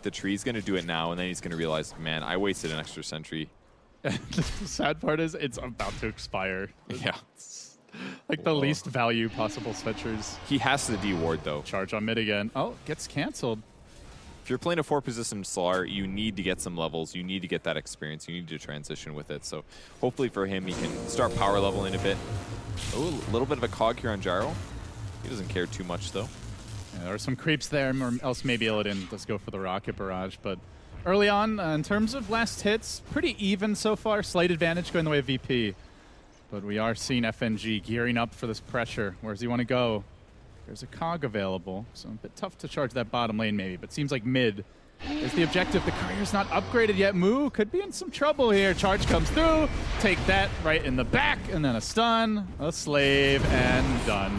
the tree. He's going to do it now, and then he's going to realize, man, I wasted an extra sentry. The sad part is it's about to expire. Yeah. It's like the least value possible sentries. He has to de-ward, though. Charge on mid again. Oh, gets canceled. If you're playing a 4-position Solar, you need to get some levels. You need to get that experience. You need to transition with it. So hopefully for him, he can start power leveling a bit. Oh, a little bit of a cog here on Gyro. He doesn't care too much, though. Yeah, there are some creeps there, or else maybe Illidan does go for the rocket barrage. But early on, in terms of last hits, pretty even so far. Slight advantage going the way of VP. But we are seeing FNG gearing up for this pressure. Where does he want to go? There's a cog available, so a bit tough to charge that bottom lane maybe, but seems like mid is the objective. The career's not upgraded yet. Moo could be in some trouble here. Charge comes through, take that right in the back, and then a stun, a slave, and done.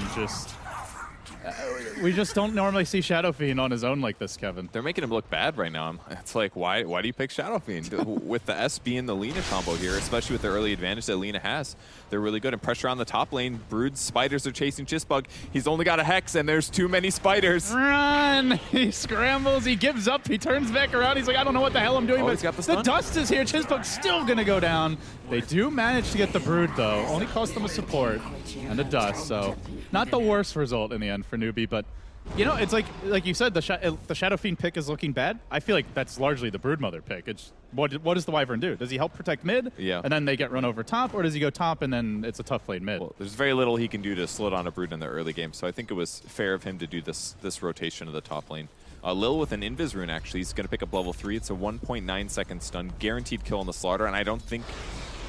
We just don't normally see Shadow Fiend on his own like this, Kevin. They're making him look bad right now. It's like, why do you pick Shadow Fiend? With the SB and the Lina combo here, especially with the early advantage that Lina has, they're really good. And pressure on the top lane. Brood's spiders are chasing Chistbug. He's only got a Hex, and there's too many spiders. Run! He scrambles, he gives up, he turns back around. He's like, I don't know what the hell I'm doing, but he's got the stun. dust is here. Chistbug's still going to go down. They do manage to get the Brood, though. Only cost them a support and a dust, so not the worst result in the end for Newbee, but you know, it's like you said, the Shadow Fiend pick is looking bad. I feel like that's largely the Broodmother pick. It's what does the Wyvern do? Does he help protect mid? Yeah. And then they get run over top, or does he go top and then it's a tough lane mid? Well, there's very little he can do to slow down a Brood in the early game, so I think it was fair of him to do this rotation of the top lane. Lil with an Invis rune, actually, he's going to pick up level 3. It's a 1.9 second stun, guaranteed kill on the Slaughter, and I don't think...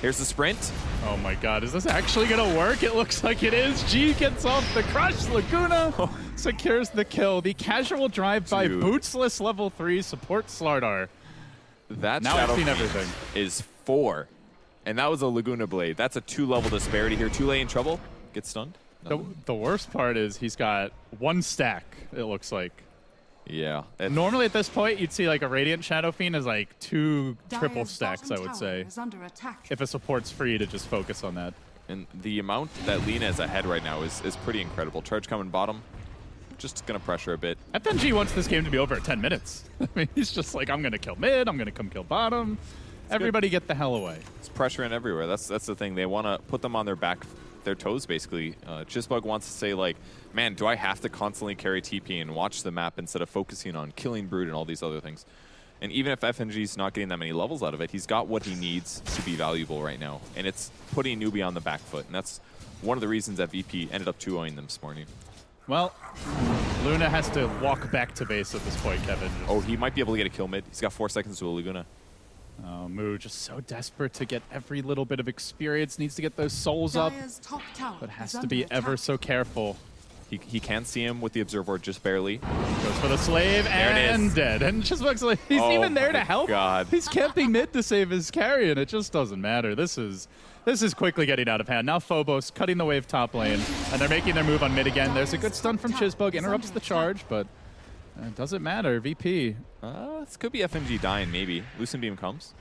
Here's the sprint. Oh my god, is this actually going to work? It looks like it is. G gets off the crush. Laguna secures the kill. The casual drive by bootsless level 3 support Slardar. That now Shadow I've seen Fiend everything. is 4. And that was a Laguna Blade. That's a 2-level disparity here. Tule in trouble. Gets stunned. The worst part is he's got 1 stack, it looks like. Yeah. Normally at this point, you'd see like a Radiant Shadow Fiend is like 2 triple stacks, I would say. If a support's free to just focus on that. And the amount that Lina is ahead right now is pretty incredible. Charge coming bottom. Just going to pressure a bit. FNG wants this game to be over at 10 minutes. I mean, he's just like, I'm going to kill mid, I'm going to come kill bottom. Everybody get the hell away. It's pressure in everywhere. That's the thing. They want to put them on their toes, basically. Chistbug wants to say, like, man, do I have to constantly carry TP and watch the map instead of focusing on killing Brood and all these other things? And even if FNG's not getting that many levels out of it, he's got what he needs to be valuable right now. And it's putting Newbee on the back foot. And that's one of the reasons that VP ended up 2-0ing them this morning. Well, Luna has to walk back to base at this point, Kevin. Oh, he might be able to get a kill mid. He's got 4 seconds to a Laguna. Oh, Moo just so desperate to get every little bit of experience, needs to get those souls up, but has to be ever so careful. He can see him with the Observer just barely. Goes for the slave and dead. And Chistbug's like, he's even there to help. God. He's camping mid to save his carry, and it just doesn't matter. This is quickly getting out of hand. Now Phobos cutting the wave top lane, and they're making their move on mid again. There's a good stun from Chistbug, interrupts the charge, but it doesn't matter. VP. This could be FNG dying, maybe. Lucent Beam comes.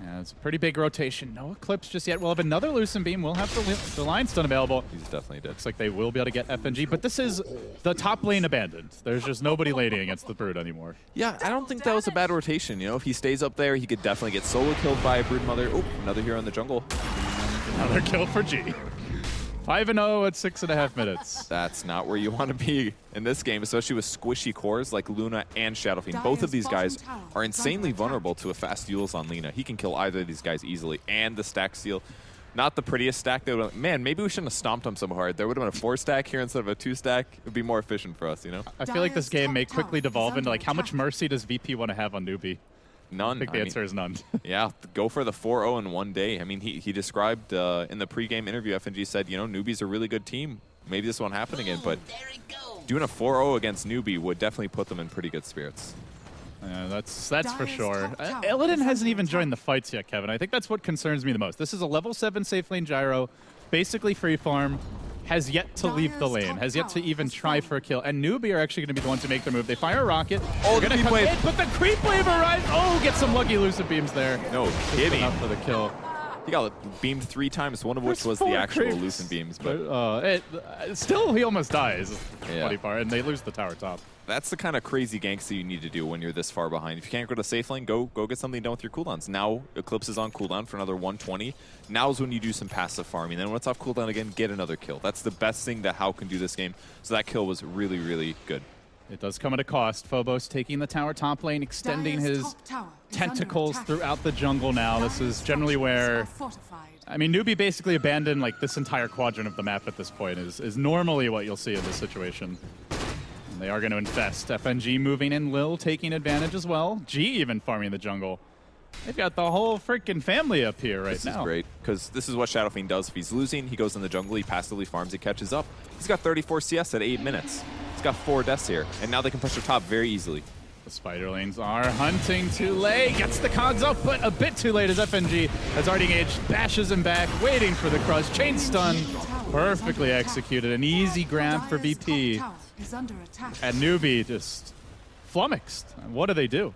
Yeah, it's a pretty big rotation. No Eclipse just yet. We'll have another Lucent Beam. We'll have the line stun available. He's definitely dead. Looks like they will be able to get FNG, but this is the top lane abandoned. There's just nobody laning against the Brood anymore. Yeah, I don't think that was a bad rotation. You know, if he stays up there, he could definitely get solo killed by a Broodmother. Oh, another hero in the jungle. Another kill for G. 5-0 at 6.5 minutes. That's not where you want to be in this game, especially with squishy cores like Luna and Shadow Fiend. Both of these guys are insanely vulnerable to a fast Eul's on Lina. He can kill either of these guys easily. And the stack steal. Not the prettiest stack. Man, maybe we shouldn't have stomped him so hard. There would have been a 4-stack here instead of a 2-stack. It would be more efficient for us, you know? I feel like this game may quickly devolve into like, how much mercy does VP want to have on Newbee? None. I think the answer is none. Yeah, go for the 4-0 in one day. I mean, he described in the pregame interview, FNG said, you know, Newbee's a really good team. Maybe this won't happen again, but doing a 4-0 against Newbee would definitely put them in pretty good spirits. That's for sure. Illidan hasn't even joined the fights yet, Kevin. I think that's what concerns me the most. This is a level 7 safe lane Gyro, basically free farm. Has yet to leave the lane, has yet to even try for a kill. And Newbee are actually going to be the ones to make the move. They fire a rocket. Oh, the creep wave. But the creep wave arrives. Oh, get some lucky Lucent Beams there. No kidding. Enough for the kill. He got beamed 3 times, one of which was the actual Lucent Beams. But still, he almost dies. Yeah. Funny part, and they lose the tower top. That's the kind of crazy ganks that you need to do when you're this far behind. If you can't go to safe lane, go get something done with your cooldowns. Now Eclipse is on cooldown for another 120. Now's when you do some passive farming. Then when it's off cooldown again, get another kill. That's the best thing that How can do this game. So that kill was really, really good. It does come at a cost. Phobos taking the tower top lane, extending his tentacles throughout the jungle now. This is generally where... I mean, Newbee basically abandoned like this entire quadrant of the map at this point is normally what you'll see in this situation. And they are going to infest. FNG moving in, Lil taking advantage as well. G even farming the jungle. They've got the whole freaking family up here right now. This is great, because this is what Shadowfiend does. If he's losing, he goes in the jungle, he passively farms, he catches up. He's got 34 CS at 8 minutes. He's got 4 deaths here, and now they can push their top very easily. The spider lanes are hunting too late. Gets the cogs up, but a bit too late as FNG has already engaged, bashes him back, waiting for the crush. Chain stun, perfectly executed. An easy grab for VP. And Newbee just flummoxed. What do?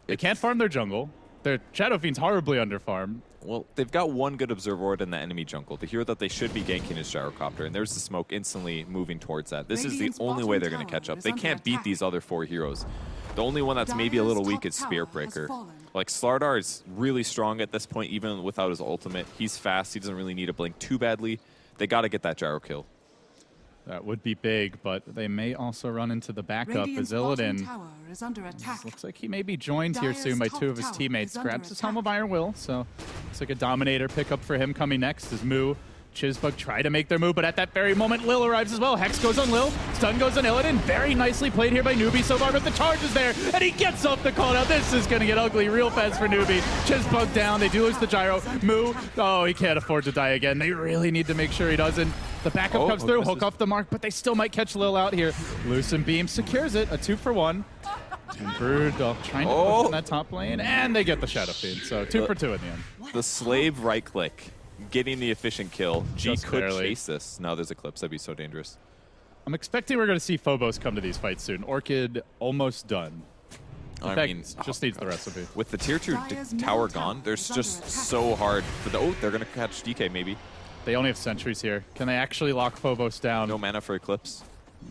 They can't farm their jungle. Their Shadowfiend's horribly underfarmed. Well, they've got one good observer ward in the enemy jungle. The hero that they should be ganking is Gyrocopter, and there's the smoke instantly moving towards that. This is the only way they're going to catch up. They can't beat these other 4 heroes. The only one that's maybe a little weak is Spiritbreaker. Like, Slardar is really strong at this point, even without his ultimate. He's fast. He doesn't really need a blink too badly. They got to get that gyro kill. That would be big, but they may also run into the backup as Illidan. Looks like he may be joined here soon by 2 of his teammates. Grabs his Helm of Iron Will, so looks like a Dominator pickup for him coming next as Moo. Chizbug try to make their move, but at that very moment, Lil arrives as well. Hex goes on Lil, stun goes on Illidan. Very nicely played here by Newbee so far, but the charge is there, and he gets off the call. Now this is going to get ugly real fast for Newbee. Chizbug down, they do lose the gyro. Moo, oh, he can't afford to die again. They really need to make sure he doesn't. The backup comes through, hook off the mark, but they still might catch Lil out here. Loosen Beam secures it, a 2-for-1. And Brood trying to push in that top lane, and they get the Shadowfiend, so 2 for 2 in the end. The slave right click. Getting the efficient kill. G Just could barely. chase this. No, there's Eclipse. That'd be so dangerous. I'm expecting we're going to see Phobos come to these fights soon. Orchid almost done. In fact, just needs the recipe. With the tier 2 tower gone, there's just so hard for the... Oh, they're going to catch DK maybe. They only have sentries here. Can they actually lock Phobos down? No mana for Eclipse.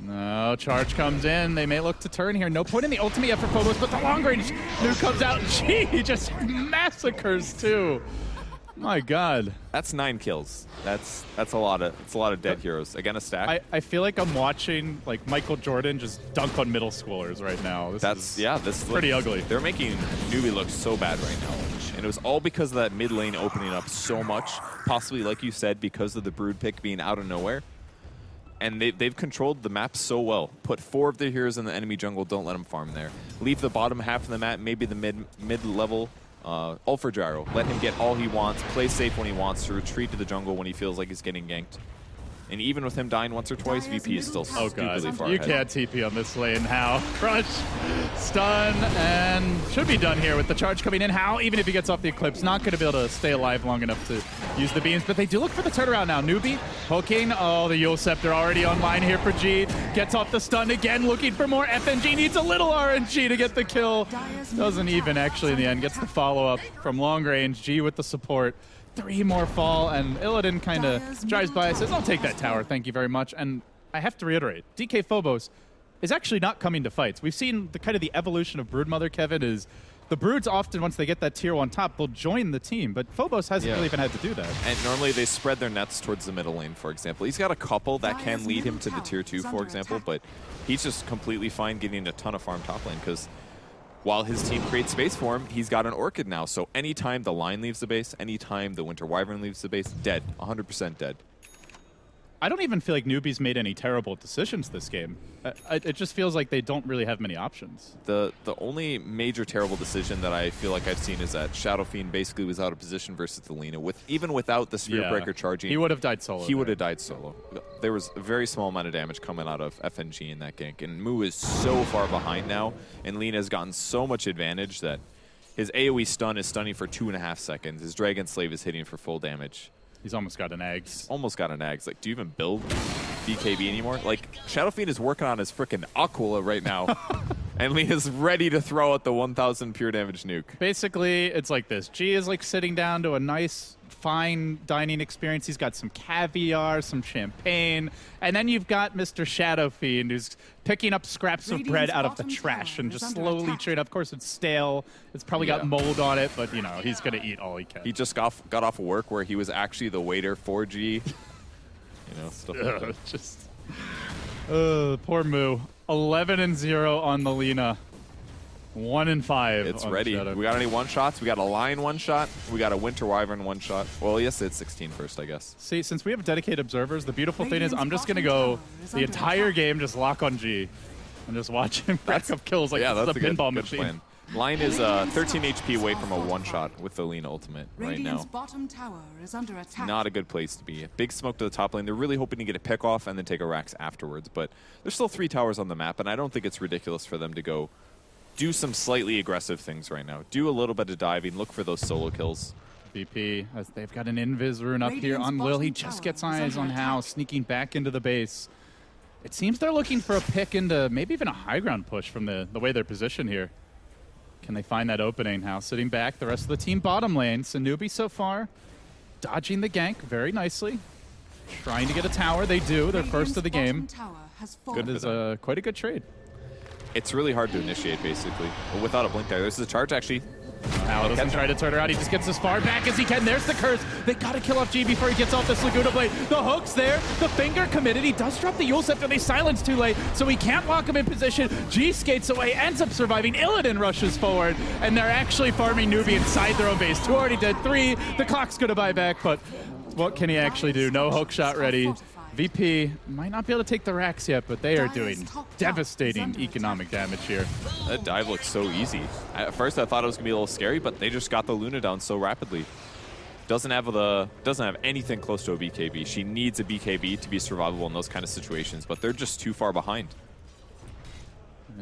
No, charge comes in. They may look to turn here. No point in the ultimate yet for Phobos, but the long range nuke comes out. Gee, he just massacres too. My God. That's 9 kills. That's a lot of dead heroes. Again, a stack. I feel like I'm watching like Michael Jordan just dunk on middle schoolers right now. This is pretty ugly. They're making Newbee look so bad right now. And it was all because of that mid lane opening up so much. Possibly, like you said, because of the Brood pick being out of nowhere. And they've controlled the map so well. Put 4 of their heroes in the enemy jungle, don't let them farm there. Leave the bottom half of the map, maybe the mid-level, all for Gyro. Let him get all he wants, play safe when he wants to, retreat to the jungle when he feels like he's getting ganked. And even with him dying once or twice, VP is still stupidly far ahead. You can't TP on this lane. How? Crush, stun, and should be done here with the charge coming in. How? Even if he gets off the Eclipse, not going to be able to stay alive long enough to use the beams. But they do look for the turnaround now. Newbee hooking. Oh, the Yule Scepter already online here for G. Gets off the stun again, looking for more. FNG needs a little RNG to get the kill. Doesn't even actually in the end. Gets the follow-up from long range. G with the support. 3 more fall, and Illidan kind of drives by and says, I'll take that tower, thank you very much. And I have to reiterate, DK Phobos is actually not coming to fights. We've seen the kind of the evolution of Broodmother, Kevin, is the Broods often, once they get that tier 1 top, they'll join the team, but Phobos hasn't really even had to do that. And normally they spread their nets towards the middle lane, for example. He's got a couple that can lead him to the tier 2, for example, but he's just completely fine getting a ton of farm top lane, because while his team creates space for him, he's got an Orchid now. So anytime the line leaves the base, anytime the Winter Wyvern leaves the base, dead. 100% dead. I don't even feel like Newbee's made any terrible decisions this game. It just feels like they don't really have many options. The only major terrible decision that I feel like I've seen is that Shadowfiend basically was out of position versus the Lina. Even without the Spiritbreaker charging, he would have died solo. He would have died solo. There was a very small amount of damage coming out of FNG in that gank. And Moo is so far behind now, and Lina has gotten so much advantage that his AoE stun is stunning for 2.5 seconds. His Dragon Slave is hitting for full damage. He's almost got an Ags. Almost got an Ags. Like, do you even build BKB anymore? Like, Shadowfiend is working on his frickin' Aquila right now. And Lee is ready to throw out the 1,000 pure damage nuke. Basically, it's like this. G is like sitting down to a nice fine dining experience. He's got some caviar, some champagne, and then you've got Mr. Shadow Fiend, who's picking up scraps of bread out of the trash and just slowly chewing. Of course, it's stale. It's probably got mold on it, but, you know, he's going to eat all he can. He just got off of work where he was actually the waiter for G. You know, stuff like that. Just, poor Moo. 11-0 on the Lina. 1-5. It's ready. We got any one-shots? We got a Lion one-shot. We got a Winter Wyvern one-shot. Well, yes, it's 16 first, I guess. See, since we have dedicated observers, the beautiful thing is I'm just going to go the entire game, just lock on G. And just watch him rack up kills like this is a pinball machine. Plan. Lion is 13 HP away from a one-shot with the Lina ultimate right now. Bottom tower is under attack. Not a good place to be. Big smoke to the top lane. They're really hoping to get a pick off and then take a Rax afterwards. But there's still 3 towers on the map, and I don't think it's ridiculous for them to go do some slightly aggressive things right now. Do a little bit of diving. Look for those solo kills. VP, as they've got an invis rune up here on Lil. He just gets eyes on Hao, sneaking back into the base. It seems they're looking for a pick into maybe even a high ground push from the way they're positioned here. Can they find that opening? Hao sitting back. The rest of the team bottom lane. So Newbee so far dodging the gank very nicely. Trying to get a tower. They do. They're first of the game. Good is quite a good trade. It's really hard to initiate, basically, without a blink there. This is a charge, actually. Hao doesn't try to turn her out. He just gets as far back as he can. There's the curse. They got to kill off G before he gets off this Laguna Blade. The hook's there. The finger committed. He does drop the Yule Scepter. They silence too late, so he can't lock him in position. G skates away, ends up surviving. Illidan rushes forward, and they're actually farming Newbee inside their own base. 2 already dead, 3. The clock's going to buy back, but what can he actually do? No hook shot ready. VP might not be able to take the racks yet, but they are doing devastating economic damage here. That dive looks so easy. At first, I thought it was gonna be a little scary, but they just got the Luna down so rapidly. Doesn't have anything close to a BKB. She needs a BKB to be survivable in those kind of situations, but they're just too far behind.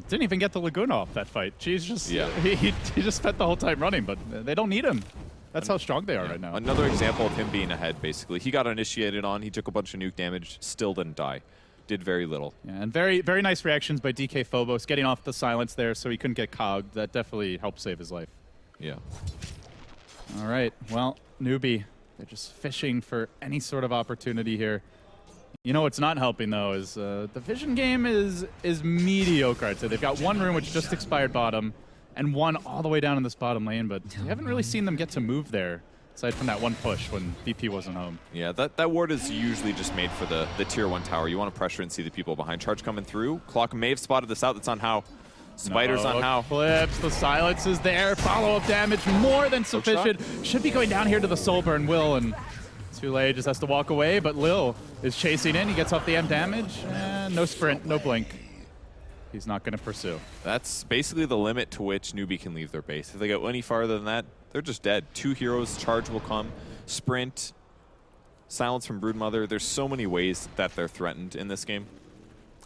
Didn't even get the Laguna off that fight. She's just he just spent the whole time running, but they don't need him. That's how strong they are right now. Another example of him being ahead, basically. He got initiated on, he took a bunch of nuke damage, still didn't die. Did very little. Yeah, and very, very nice reactions by DK Phobos, getting off the silence there so he couldn't get cogged. That definitely helped save his life. Yeah. All right, well, Newbee, they're just fishing for any sort of opportunity here. You know what's not helping, though, is the Vision game is mediocre, I'd say. They've got 1 rune which just expired bottom, and 1 all the way down in this bottom lane, but we haven't really seen them get to move there, aside from that 1 push when VP wasn't home. Yeah, that ward is usually just made for the tier 1 tower. You want to pressure and see the people behind. Charge coming through. Clock may have spotted this out. That's on Hao. Spiders on Hao. Clips, the silence is there. Follow-up damage more than sufficient. Should be going down here to the soul burn. Will, and too late, just has to walk away, but Lil is chasing in. He gets off the M damage, and no sprint, no blink. He's not going to pursue. That's basically the limit to which Newbee can leave their base. If they go any farther than that, they're just dead. 2 heroes, charge will come, sprint, silence from Broodmother. There's so many ways that they're threatened in this game.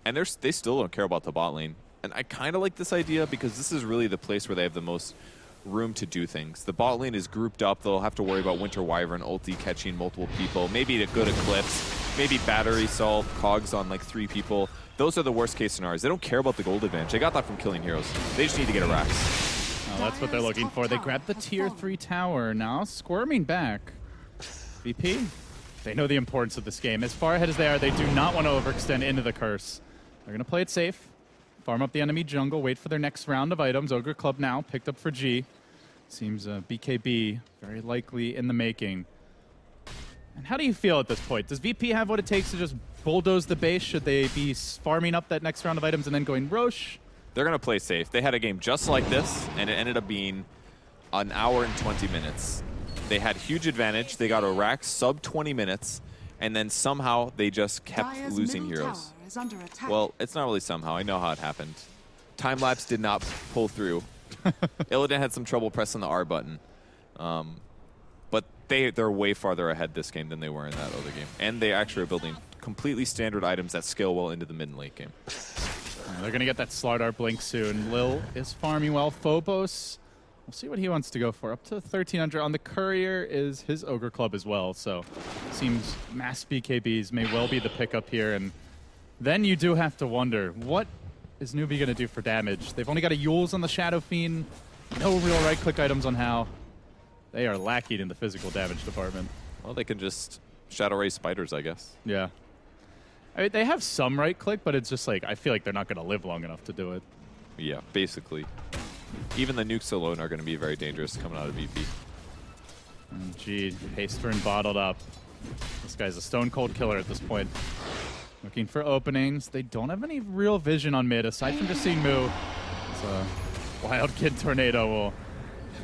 And they still don't care about the bot lane. And I kind of like this idea because this is really the place where they have the most room to do things. The bot lane is grouped up. They'll have to worry about Winter Wyvern ulti catching multiple people, maybe a good Eclipse, maybe battery salt, cogs on like 3 people. Those are the worst case scenarios. They don't care about the gold advantage. They got that from killing heroes. They just need to get a Rax. Oh, that's what they're looking for. They grab the tier 3 tower. Now squirming back. VP, they know the importance of this game. As far ahead as they are, they do not want to overextend into the curse. They're going to play it safe. Farm up the enemy jungle, wait for their next round of items. Ogre Club now picked up for G. Seems BKB very likely in the making. And how do you feel at this point? Does VP have what it takes to just bulldoze the base? Should they be farming up that next round of items and then going Roche? They're going to play safe. They had a game just like this, and it ended up being an hour and 20 minutes. They had huge advantage. They got a Rax sub 20 minutes, and then somehow they just kept losing heroes. Well, it's not really somehow. I know how it happened. Time-lapse did not pull through. Illidan had some trouble pressing the R button. But they're way farther ahead this game than they were in that other game. And they actually are building completely standard items that scale well into the mid and late game. They're going to get that Slardar blink soon. Lil is farming well. Phobos, we'll see what he wants to go for. Up to 1,300. On the Courier is his Ogre Club as well. So seems mass BKBs may well be the pickup here. And then you do have to wonder, what is Newbee going to do for damage? They've only got a Yules on the Shadow Fiend. No real right-click items on Hao. They are lacking in the physical damage department. Well, they can just Shadow Ray spiders, I guess. Yeah. I mean, they have some right click, but it's just like, I feel like they're not going to live long enough to do it. Yeah, basically. Even the nukes alone are going to be very dangerous coming out of VP. And gee, Pastern bottled up. This guy's a stone cold killer at this point. Looking for openings. They don't have any real vision on mid, aside from just seeing Moo. It's a Wild Kid Tornado will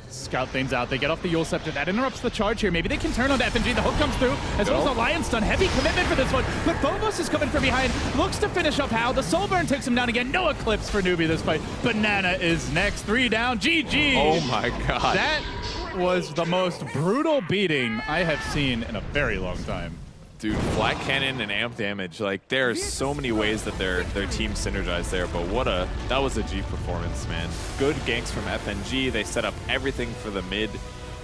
scout things out. They get off the Yule Scepter. That interrupts the charge here. Maybe they can turn on the FNG. The hook comes through, as well as the Lion Stun. Heavy commitment for this one. But Phobos is coming from behind. Looks to finish up Hal. The Soulburn takes him down again. No Eclipse for Newbee this fight. Banana is next. 3 down. GG. Oh my god. That was the most brutal beating I have seen in a very long time. Dude, flat cannon and amp damage, like there's so many ways that their team synergized there, but that was a G performance, man. Good ganks from FNG. They set up everything for the mid,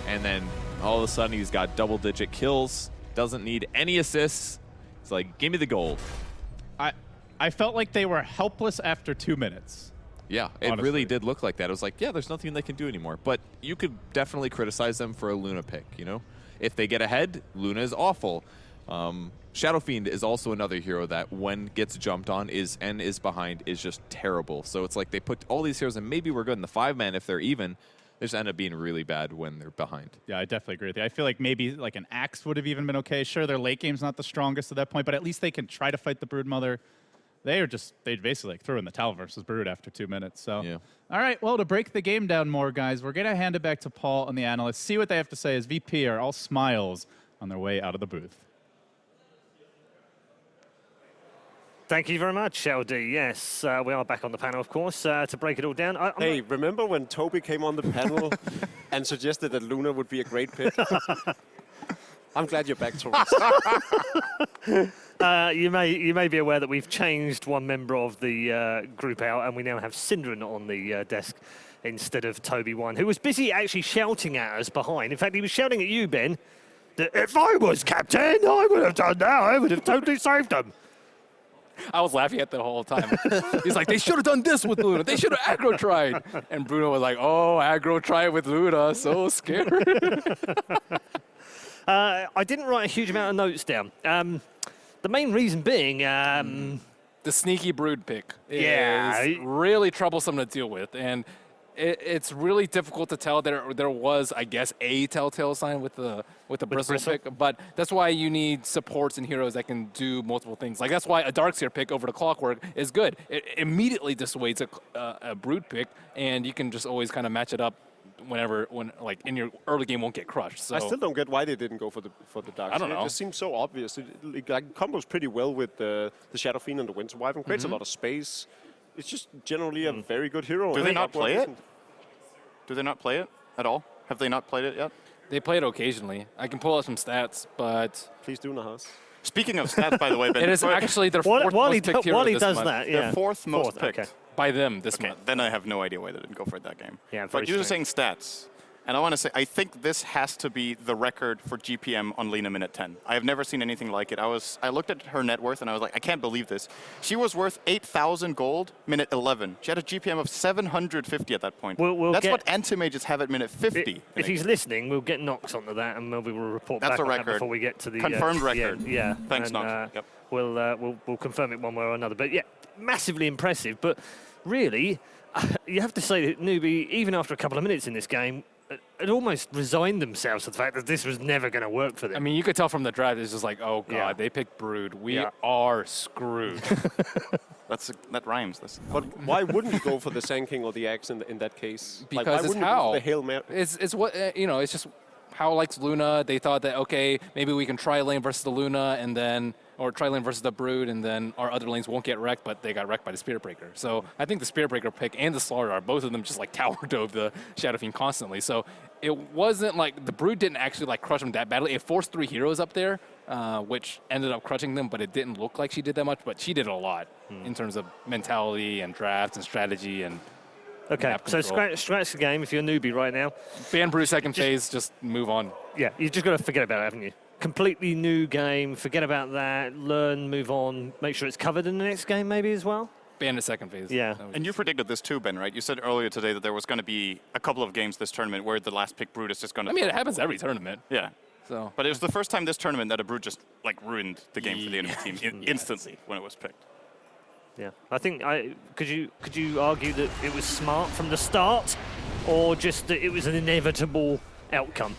and then all of a sudden he's got double-digit kills, doesn't need any assists. It's like, give me the gold. I felt like they were helpless after 2 minutes. Yeah, it really did look like that. It was like, yeah, there's nothing they can do anymore. But you could definitely criticize them for a Luna pick, you know? If they get ahead, Luna is awful. Shadow Fiend is also another hero that when gets jumped on is behind is just terrible. So it's like they put all these heroes and maybe we're good in the 5-man if they're even. They just end up being really bad when they're behind. Yeah, I definitely agree with you. I feel like maybe like an Axe would have even been okay. Sure, their late game's not the strongest at that point, but at least they can try to fight the Broodmother. They basically like threw in the towel versus Brood after 2 minutes. So, yeah. All right, well, to break the game down more, guys, we're going to hand it back to Paul and the analysts, see what they have to say as VP are all smiles on their way out of the booth. Thank you very much, LD. Yes, we are back on the panel, of course, to break it all down. Hey, remember when Toby came on the panel and suggested that Luna would be a great pick? I'm glad you're back, Toby. You may be aware that we've changed one member of the group out, and we now have Syndran on the desk instead of Toby1, who was busy actually shouting at us behind. In fact, he was shouting at you, Ben, that if I was captain, I would have done that. I would have totally saved them. I was laughing at the whole time. He's like, they should have done this with Luna. They should have aggro tried. And Bruno was like, oh, aggro try with Luna. So scared. I didn't write a huge amount of notes down. The main reason being... the sneaky Brood pick is really troublesome to deal with. And it's really difficult to tell. There was, I guess, a telltale sign with the bristle pick, but that's why you need supports and heroes that can do multiple things. Like that's why a Darkseer pick over the Clockwork is good. It immediately dissuades a Brood pick, and you can just always kind of match it up when like in your early game won't get crushed. So I still don't get why they didn't go for the Darkseer. I don't know. It just seems so obvious. It like combos pretty well with the Shadow Fiend and the Winter Wyvern. Creates a lot of space. It's just generally a very good hero. Do they not play it? Do they not play it at all? Have they not played it yet? They play it occasionally. I can pull out some stats, but... Please do, Nahas. Speaking of stats, by the way, Ben... It is actually their fourth most picked hero this month. That, yeah. Their fourth most picked. Okay. By them this month. Then I have no idea why they didn't go for it that game. Yeah, but you're saying stats. And I want to say, I think this has to be the record for GPM on Lena minute 10. I have never seen anything like it. I looked at her net worth and I was like, I can't believe this. She was worth 8,000 gold minute 11. She had a GPM of 750 at that point. That's what anti-mages have at minute 50. If he's listening, we'll get Nox onto that and we will report back on that before we get to the... Confirmed record. Yeah. Thanks, Nox. Yep. We'll confirm it one way or another. But yeah, massively impressive. But really, you have to say that Newbee, even after a couple of minutes in this game, had almost resigned themselves to the fact that this was never going to work for them. I mean, you could tell from the draft, it's just like, oh, God, they picked Brood. We are screwed. That rhymes. But why wouldn't you go for the Sand King or the Axe in that case? Because why it's wouldn't how. You go for the Hail Mary? It's what, it's just how likes Luna. They thought that, okay, maybe we can try lane versus the Luna and then... or try lane versus the Brood, and then our other lanes won't get wrecked, but they got wrecked by the Spirit Breaker. So I think the Spirit Breaker pick and the Slaughter, both of them just like tower dove the Shadow Fiend constantly. So it wasn't like the Brood didn't actually like crush them that badly. It forced 3 heroes up there, which ended up crushing them, but it didn't look like she did that much. But she did a lot in terms of mentality and drafts and strategy and. Okay, so scratch the game if you're a Newbee right now. Ban Brood second phase, just move on. Yeah, you've just got to forget about it, haven't you? Completely new game, forget about that, learn, move on, make sure it's covered in the next game maybe as well? Ban the second phase. Yeah. And you predicted this too, Ben, right? You said earlier today that there was going to be a couple of games this tournament where the last pick Brood is just going to... I mean, it happens every tournament. Yeah. So, But it was the first time this tournament that a Brood just like ruined the game for the enemy team instantly when it was picked. Yeah, I think could you argue that it was smart from the start, or just that it was an inevitable outcome?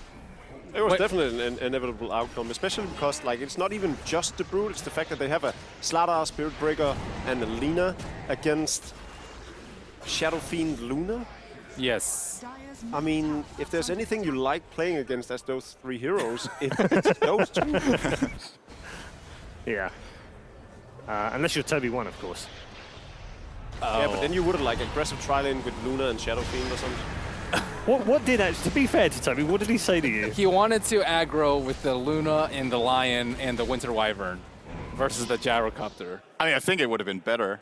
It was definitely an inevitable outcome, especially because like it's not even just the Brood, it's the fact that they have a Slardar, Spirit Breaker, and a Lina against Shadow Fiend Luna. yes. Dire's I mean, if there's anything you like playing against as those three heroes, it's those two. Yeah. Unless you're Toby 1, of course. Yeah, but then you would have like aggressive tri-lane with Luna and Shadow Fiend or something. What did actually, to be fair to Toby, what did he say to you? He wanted to aggro with the Luna and the Lion and the Winter Wyvern versus the Gyrocopter. I mean, I think it would have been better.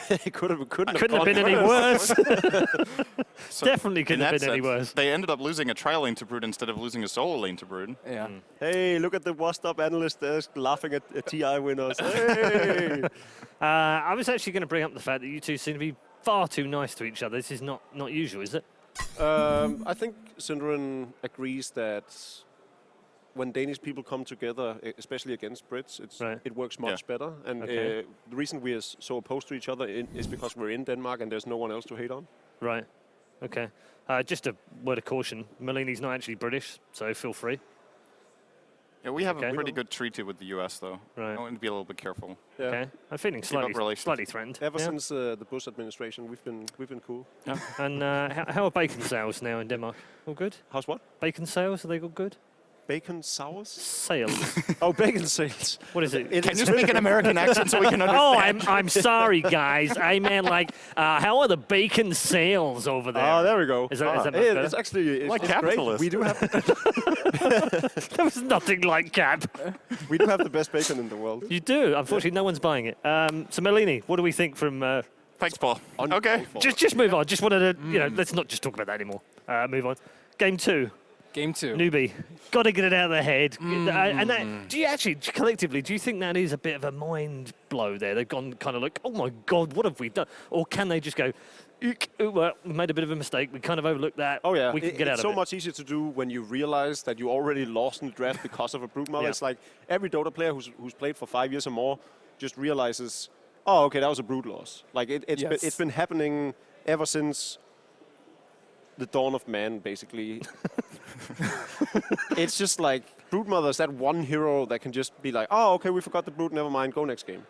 It couldn't have Couldn't have gone been any worse. So Definitely in couldn't that have been any sense, worse. They ended up losing a tri-lane to Brood instead of losing a solo lane to Brood. Yeah. Hey, look at the washed up analyst desk laughing at TI winners. Hey! I was actually going to bring up the fact that you two seem to be far too nice to each other. This is not usual, is it? I think Synderen agrees that when Danish people come together, especially against Brits, it works much better. And Okay. the reason we are so opposed to each other is because we're in Denmark and there's no one else to hate on. Right. Okay. Just a word of caution. Melini's not actually British, so feel free. Yeah, we have Okay. a pretty good treaty with the US, though. Right. I want to be a little bit careful. Yeah. Okay. I'm feeling Keep up relations. slightly threatened. Ever Yeah. since the Bush administration, we've been cool. And how are bacon sales now in Denmark? All good? How's what? Bacon sales, are they all good? Bacon sours? Sales. Oh, bacon sales. What is it? Can you speak an American accent so we can understand? Oh, I'm sorry, guys. I meant like, how are the bacon sales over there? Oh, there we go. Is that much Hey, better? it's actually Like it's great. capitalist. We do have There was nothing like Cap. the best bacon in the world. You do. Unfortunately, no one's buying it. So, Melini, what do we think from... Thanks, Paul. Okay. just move on. Just wanted to, let's not just talk about that anymore. Move on. Game 2. Game 2. Newbee, got to get it out of their head. And that, do you actually, collectively, do you think that is a bit of a mind blow there? They've gone kind of like, oh my God, what have we done? Or can they just go, well, we made a bit of a mistake. We kind of overlooked that. Oh yeah, We can get out it's of so it. much easier to do when you realize that you already lost in the draft because of a brute mother. Yeah. It's like every Dota player who's played for 5 years or more just realizes, oh, okay, that was a brute loss. Like it's been happening ever since the dawn of man, basically. It's just like brute mother is that one hero that can just be like, oh, okay, we forgot the brute, never mind, go next game.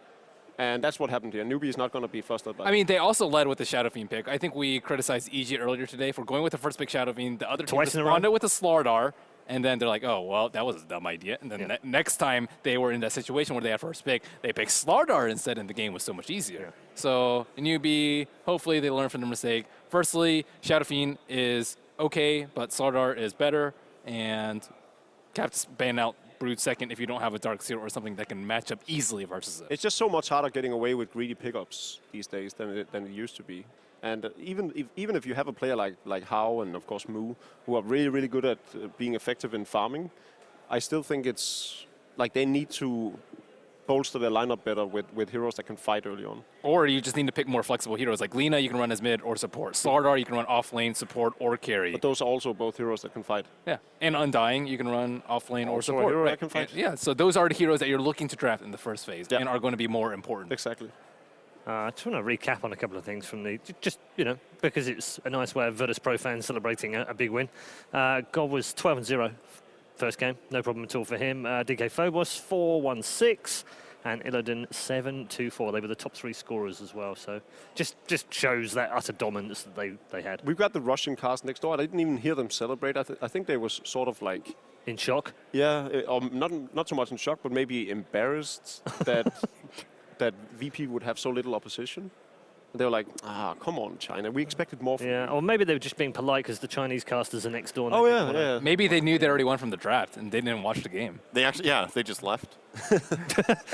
And that's what happened here. Newbee is not going to be flustered by I mean, they also led with the Shadow Fiend pick. I think we criticized EG earlier today for going with the first pick Shadow Fiend. The other team Twice in a row? responded with a Slardar, and then they're like, oh, well, that was a dumb idea. And then next time they were in that situation where they had first pick, they picked Slardar instead, and the game was so much easier. Yeah. So, Newbee, hopefully they learn from their mistake. Firstly, Shadow Fiend is okay, but Slardar is better, and Cap's ban out Brood second if you don't have a Dark Seer or something that can match up easily versus it. It's just so much harder getting away with greedy pickups these days than it used to be. And even if you have a player like Hao and of course Moo, who are really, really good at being effective in farming, I still think it's like they need to bolster their lineup better with heroes that can fight early on. Or you just need to pick more flexible heroes. Like Lina, you can run as mid or support. Slardar, you can run off lane, support, or carry. But those are also both heroes that can fight. Yeah, and Undying, you can run off lane or Also a support. hero that can fight. Yeah, so those are the heroes that you're looking to draft in the first phase Yeah. and are going to be more important. Exactly. I just want to recap on a couple of things from the, just, because it's a nice way of Virtus.pro fans celebrating a big win. God was 12-0 first game, no problem at all for him. DK Phobos 4-1-6. And Illidan 7-2-4. They were the top 3 scorers as well. So just shows that utter dominance that they had. We've got the Russian cast next door. I didn't even hear them celebrate. I think they was sort of like, In shock. yeah, or not so much in shock, but maybe embarrassed that that VP would have so little opposition. They were like, come on, China. We expected more from you. Yeah, or maybe they were just being polite because the Chinese casters are next door. and Oh, they yeah, didn't wanna- yeah. Maybe they knew they already won from the draft and they didn't watch the game. They actually, they just left.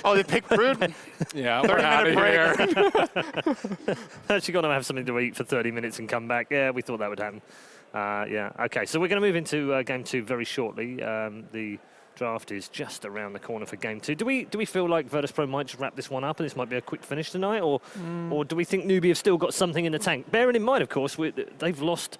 Oh, they picked Brood? Yeah, we're out of 30-minute here. Actually got to have something to eat for 30 minutes and come back. Yeah, we thought that would happen. Yeah, okay. So we're going to move into Game 2 very shortly. The draft is just around the corner for Game 2. Do we feel like Virtus.pro might just wrap this one up and this might be a quick finish tonight? Or do we think Newbee have still got something in the tank? Bearing in mind, of course, they've lost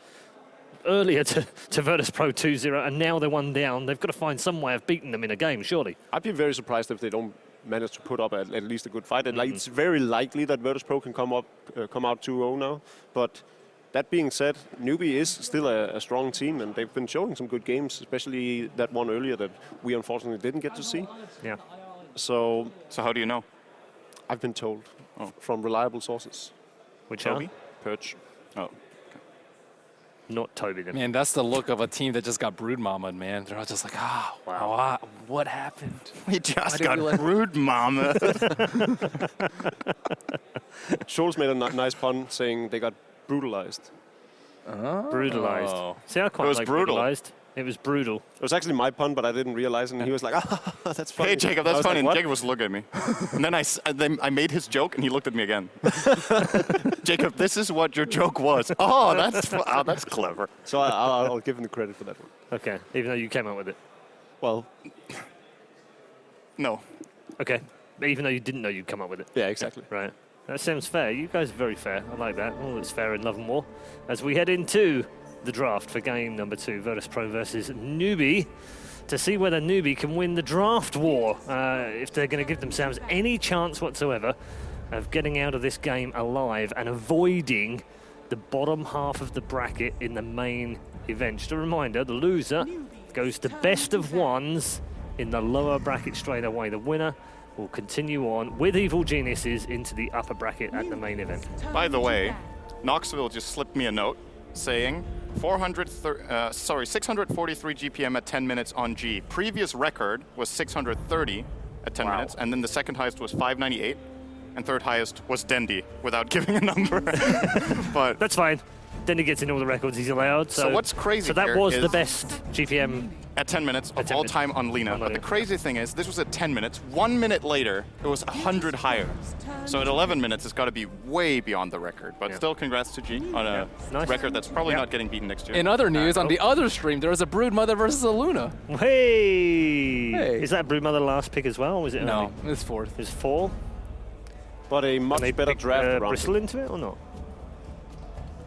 earlier to Virtus.pro 2-0, and now they're 1 down. They've got to find some way of beating them in a game, surely. I'd be very surprised if they don't manage to put up at least a good fight. And like, it's very likely that Virtus.pro can come out 2-0 now. But that being said, Newbee is still a strong team, and they've been showing some good games, especially that one earlier that we unfortunately didn't get to see. Yeah. So So how do you know? I've been told from reliable sources. Which Toby? are? Perch. Oh. Not Toby, then. Man, that's the look of a team that just got brood mama, man. They're all just like, wow, what happened? We just did got we let- rude, mama. Scholes made a nice pun saying they got brutalized. Brutalized. Oh. See, I quite It was like brutal. brutalized. It was brutal. It was actually my pun, but I didn't realize it, and he was like, that's funny. Hey, Jacob, I that's was funny. like, And Jacob was looking at me. And then I made his joke, and he looked at me again. Jacob, this is what your joke was. Oh, that's clever. So I'll give him the credit for that one. Okay, even though you came up with it. Well, No. Okay, but even though you didn't know you'd come up with it. yeah, exactly. Right. That sounds fair. You guys are very fair. I like that. All that's fair in Love and War. As we head into the draft for game number 2, Virtus.pro versus Newbee, to see whether Newbee can win the draft war, if they're going to give themselves any chance whatsoever of getting out of this game alive and avoiding the bottom half of the bracket in the main event. Just a reminder, the loser goes to best of ones in the lower bracket straight away. The winner will continue on with Evil Geniuses into the upper bracket at the main event. By the way, Knoxville just slipped me a note saying 643 GPM at 10 minutes on G. Previous record was 630 at 10 minutes, and then the second highest was 598, and third highest was Dendy, without giving a number. But That's fine. Then he gets in all the records he's allowed. So what's crazy So that here was the is- best GPM. at 10 minutes of 10 all minutes. time on Lena. On But the Lena. crazy thing is, this was at 10 minutes. 1 minute later, it was 100 higher. So at 11 minutes, it's got to be way beyond the record. But still, congrats to G on a Nice. record that's probably Yeah. not getting beaten next year. In other news, on the other stream, there was a brood mother versus a Luna. Hey! Is that Broodmother last pick as well? Or was it No, early? it's fourth. It's 4. But a much They better pick, draft around Bristle it. into it or not?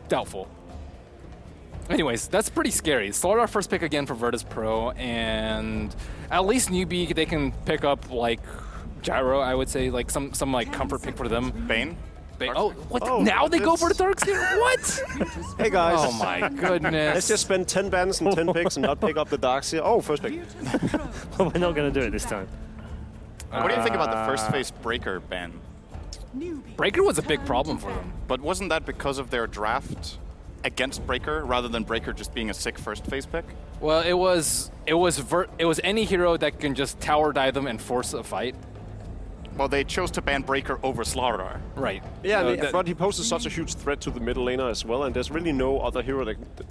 Doubtful. Anyways, that's pretty scary. Start our first pick again for Virtus.pro, and at least Newbee, they can pick up like Gyro, I would say, like some like comfort pick for them. Bane? Oh, what? Oh, now they go this- for the Darkseer? What? Hey guys, Oh my goodness. let's just spend 10 bans and 10 picks and not pick up the Darkseer. Oh, first pick. We're not going to do it this time. What do you think about the first phase Breaker ban? Breaker was a big problem for them. But wasn't that because of their draft against Breaker rather than Breaker just being a sick first phase pick? Well, it was any hero that can just tower dive them and force a fight. Well, they chose to ban Breaker over Slardar. Right. Yeah, So but he poses such a huge threat to the middle laner as well, and there's really no other hero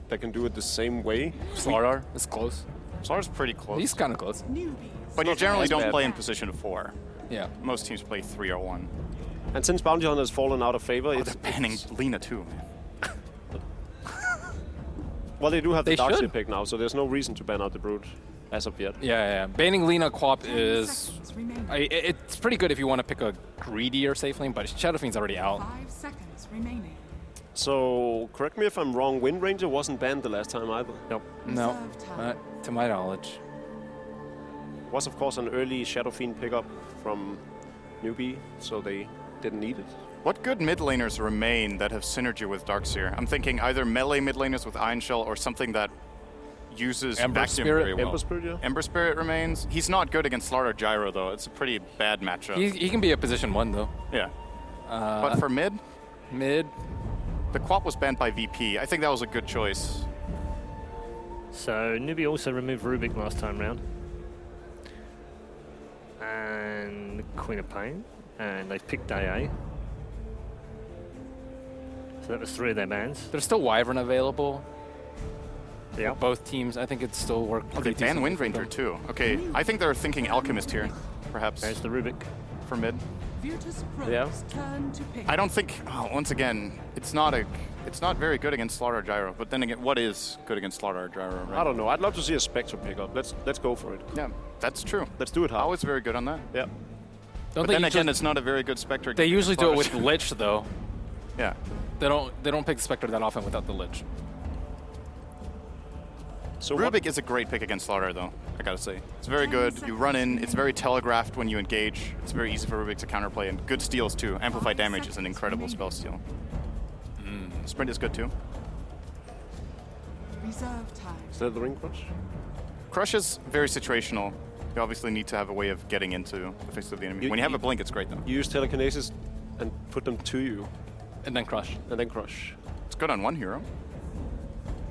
that can do it the same way. Slardar is close. Slardar's pretty close. He's kind of close. But you generally as don't bad. play in position of 4. Yeah. Most teams play 3 or 1. And since Bounty Hunter has fallen out of favor, Oh, it's they're banning Lena too, man. well, they do have the They Darkseer should. pick now, so there's no reason to ban out the Brood as of yet. Yeah. Banning Lena Quap is... remaining. It's pretty good if you want to pick a greedier safe lane, but Shadow Fiend's already out. 5 seconds remaining. So, correct me if I'm wrong, Wind Ranger wasn't banned the last time either. Nope. No, Reserve time. to my knowledge. Was, of course, an early Shadow Fiend pickup from Newbee, so they didn't need it. What good mid laners remain that have synergy with Darkseer? I'm thinking either melee mid laners with Iron Shell or something that uses Ember Vacuum Spirit? very well. Ember Spirit, yeah. Ember Spirit remains. He's not good against Slardar Gyro, though. It's a pretty bad matchup. He can be a position 1, though. Yeah. But for mid, Mid. the Quap was banned by VP. I think that was a good choice. So Newbee also removed Rubik last time round. And Queen of Pain. And they've picked AA. So that was 3 of their bans. There's still Wyvern available. Yeah. Both teams, I think it still work. Oh, they pretty banned decently Wind for Ranger, them. too. Okay, I think they're thinking Alchemist here, perhaps, There's the Rubik. for mid. Virtus.pro's Yeah. turn to pick. I don't think, once again, it's not very good against Slardar Gyro. But then again, what is good against Slardar Gyro, right? I don't know. I'd love to see a Spectre pickup. Let's go for it. Yeah, that's true. Let's do it hard. Always very good on that. Yeah. Don't But they then usually, again, it's not a very good Spectre. they usually do it with Slardar. Lich, though. Yeah. They don't pick the Spectre that often without the Lich. So Rubik is a great pick against Slaughter, though, I gotta say. It's very good. You run in, it's very telegraphed when you engage. It's very easy for Rubik to counterplay, and good steals, too. Amplified damage is an incredible spell steal. Sprint is good, too. Reserve time. Is that the ring crush? Crush is very situational. You obviously need to have a way of getting into the face of the enemy. When you have a blink, it's great, though. You use telekinesis and put them to you, And then crush. and then crush. It's good on one hero.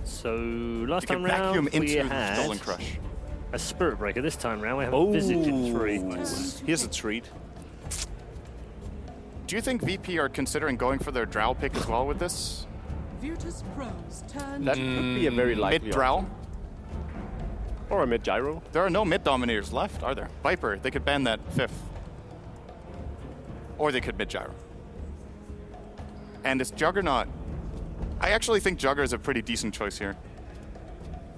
So last You time can vacuum round into we the had Stolen Crush. a Spirit Breaker. This time round we have a Visage in 3. Here's a treat. Do you think VP are considering going for their Drow pick as well with this? Virtus.pro's turn. That could be a very likely Mid-Drow? option. Or a mid gyro. There are no mid-dominators left, are there? Viper, they could ban that 5th. Or they could mid-gyro. And it's Juggernaut. I actually think Jugger is a pretty decent choice here.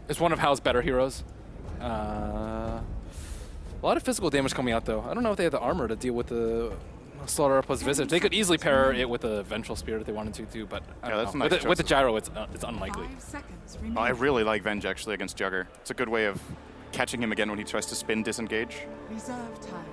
It's one of Hal's better heroes. A lot of physical damage coming out, though. I don't know if they have the armor to deal with the Slaughter plus Visage. They could easily pair it with a Vengeful Spirit if they wanted to, too, but I don't that's know. a nice With the choice. Gyro, it's unlikely. 5 seconds Oh, remaining. I really like Venge, actually, against Jugger. It's a good way of catching him again when he tries to spin disengage. Reserve time.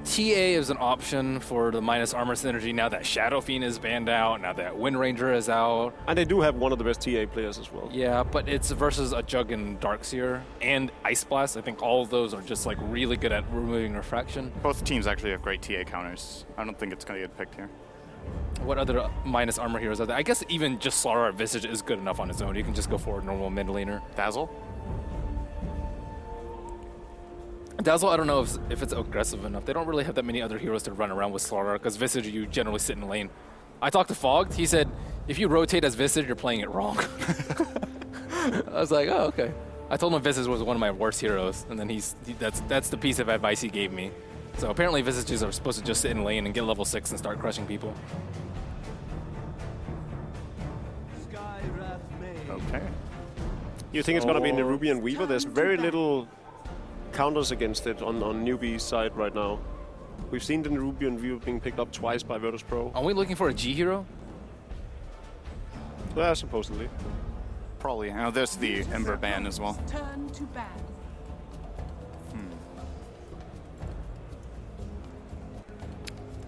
TA is an option for the minus armor synergy now that Shadow Fiend is banned out, now that Wind Ranger is out. And they do have one of the best TA players as well. Yeah, but it's versus a Jug and Darkseer and Ice Blast. I think all of those are just like really good at removing refraction. Both teams actually have great TA counters. I don't think it's going to get picked here. What other minus armor heroes are there? I guess even just Slaughter Visage is good enough on its own. You can just go for a normal mid laner. Dazzle? Dazzle, I don't know if it's aggressive enough. They don't really have that many other heroes to run around with Slaughter because Visage, you generally sit in lane. I talked to Fogged. He said, if you rotate as Visage, you're playing it wrong. I was like, oh, okay. I told him Visage was one of my worst heroes, and then that's the piece of advice he gave me. So apparently Visages are supposed to just sit in lane and get level 6 and start crushing people. Okay. You think it's going to be in the Ruby and Weaver? There's very little counters against it on Newbee's side right now. We've seen the Ruby and Weaver being picked up twice by Virtus.pro. Are we looking for a G hero? Yeah, supposedly. Probably. Now there's the Ember ban as well. Turn to ban.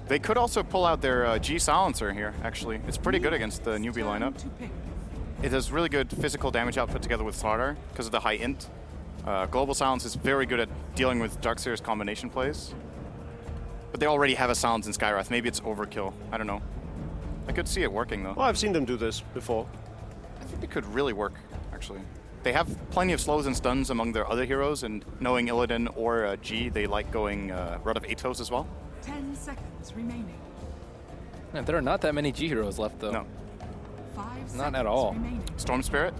They could also pull out their G Silencer here, actually. It's pretty good against the Newbee lineup. To pick. It has really good physical damage output together with Slaughter because of the high int. Global Silence is very good at dealing with Darkseer's combination plays. But they already have a Silence in Skywrath. Maybe it's overkill. I don't know. I could see it working, though. Well, I've seen them do this before. I think it could really work, actually. They have plenty of slows and stuns among their other heroes, and knowing Illidan or G, they like going Rod of Atos as well. 10 seconds remaining. Man, there are not that many G heroes left, though. No. 5 Not seconds at all. remaining. Storm Spirit?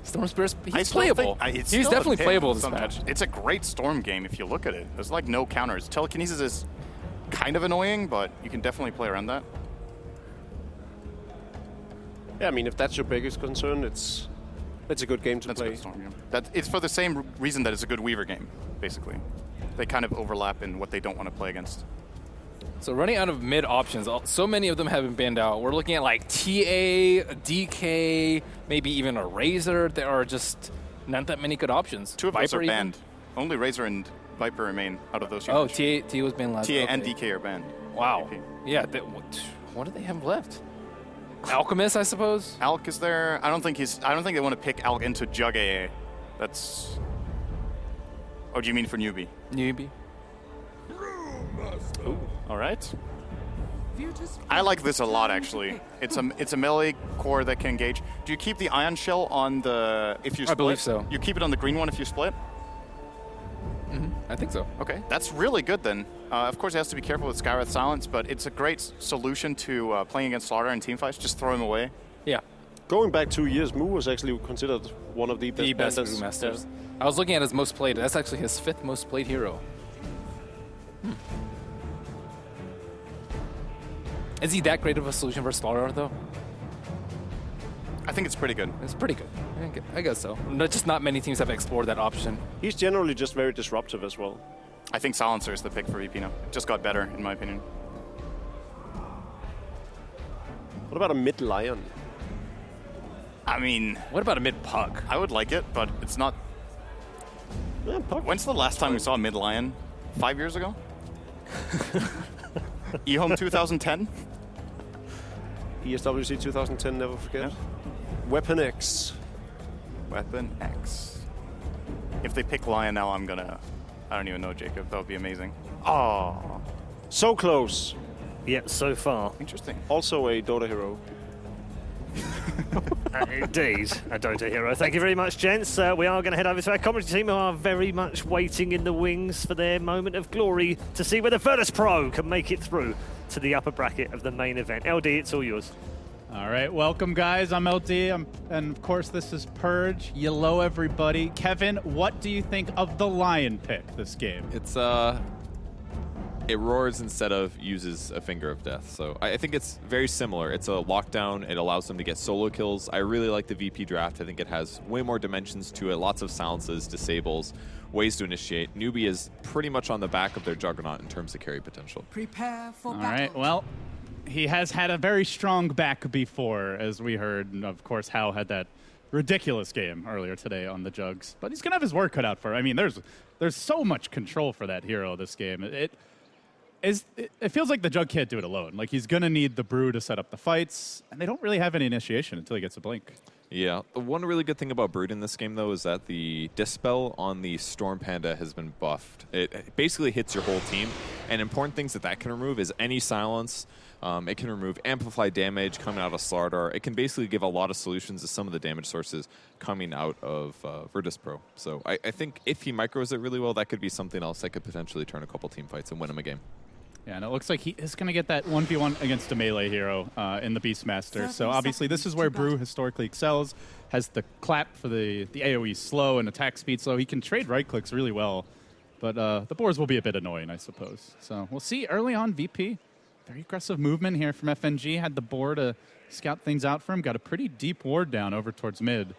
Storm Spirit, I he's still playable. think- it's He's still a definitely pick playable this sometimes. match. It's a great Storm game if you look at it. There's like no counters. Telekinesis is kind of annoying, but you can definitely play around that. Yeah, I mean, if that's your biggest concern, it's a good game to That's a play. good Storm game. It's for the same reason that it's a good Weaver game, basically. They kind of overlap in what they don't want to play against. So running out of mid options, so many of them have been banned out. We're looking at like TA, DK, maybe even a Razor. There are just not that many good options. Two of those are even? banned. Only Razor and Viper remain out of those Oh, units. TA was banned last. TA and okay. DK are banned. Wow. VP. Yeah. What do they have left? Alchemist, I suppose. Alk is there. I don't think they want to pick Alk into Jug AA. That's. Oh, do you mean for Newbee? Newbie. All right. Virtus I like this a lot, turn to actually. pick. It's a melee core that can engage. Do you keep the Ion Shell on the if you split? I believe so. You keep it on the green one if you split? I think so. Okay, that's really good then. Of course, it has to be careful with Skywrath Silence, but it's a great solution to playing against Slaughter in teamfights. Just throw him away. Yeah. Going back 2 years, Mu was actually considered one of the best The best bandits. Brewmasters. I was looking at his most played. That's actually his 5th most played hero. Is he that great of a solution for Slaughter, though? I think it's pretty good. It's pretty good. I guess so. Just not many teams have explored that option. He's generally just very disruptive as well. I think Silencer is the pick for VP now. It just got better, in my opinion. What about a mid lion? I mean, What about a mid puck? I would like it, but it's not. Yeah, puck. When's the last time we saw a mid lion? 5 years ago? eHome 2010? ESWC 2010, never forget. Yeah. Weapon X. Weapon X. If they pick lion now, I'm gonna. I don't even know, Jacob. That would be amazing. Oh, so close. Yeah, so far. Interesting. Also a Dota hero. Indeed, a Dota hero. Thank you very much, gents. We are going to head over to our commentary team who are very much waiting in the wings for their moment of glory to see whether Virtus.pro can make it through to the upper bracket of the main event. LD, it's all yours. All right, welcome guys. I'm LD, and of course this is Purge. Hello everybody. Kevin, what do you think of the Lion pick this game? It's it roars instead of uses a finger of death. So I think it's very similar. It's a lockdown. It allows them to get solo kills. I really like the VP draft. I think it has way more dimensions to it. Lots of silences, disables, ways to initiate. Newbee is pretty much on the back of their juggernaut in terms of carry potential. Prepare for All battle. right, well, he has had a very strong back before, as we heard. And of course, Hao had that ridiculous game earlier today on the jugs. But he's going to have his work cut out for it. I mean, there's so much control for that hero this game. It feels like the Jug can't do it alone. Like, he's going to need the Brew to set up the fights, and they don't really have any initiation until he gets a blink. Yeah, the one really good thing about Brood in this game, though, is that the Dispel on the Storm Panda has been buffed. It basically hits your whole team, and important things that can remove is any silence. It can remove amplified damage coming out of Slardar. It can basically give a lot of solutions to some of the damage sources coming out of Virtus.pro. So I think if he micros it really well, that could be something else that could potentially turn a couple team fights and win him a game. Yeah, and it looks like he is going to get that 1v1 against a melee hero in the Beastmaster. So obviously this is where Brew historically excels. Has the clap for the AoE slow and attack speed slow. He can trade right clicks really well. But the boars will be a bit annoying, I suppose. So we'll see early on VP. Very aggressive movement here from FNG. Had the boar to scout things out for him. Got a pretty deep ward down over towards mid.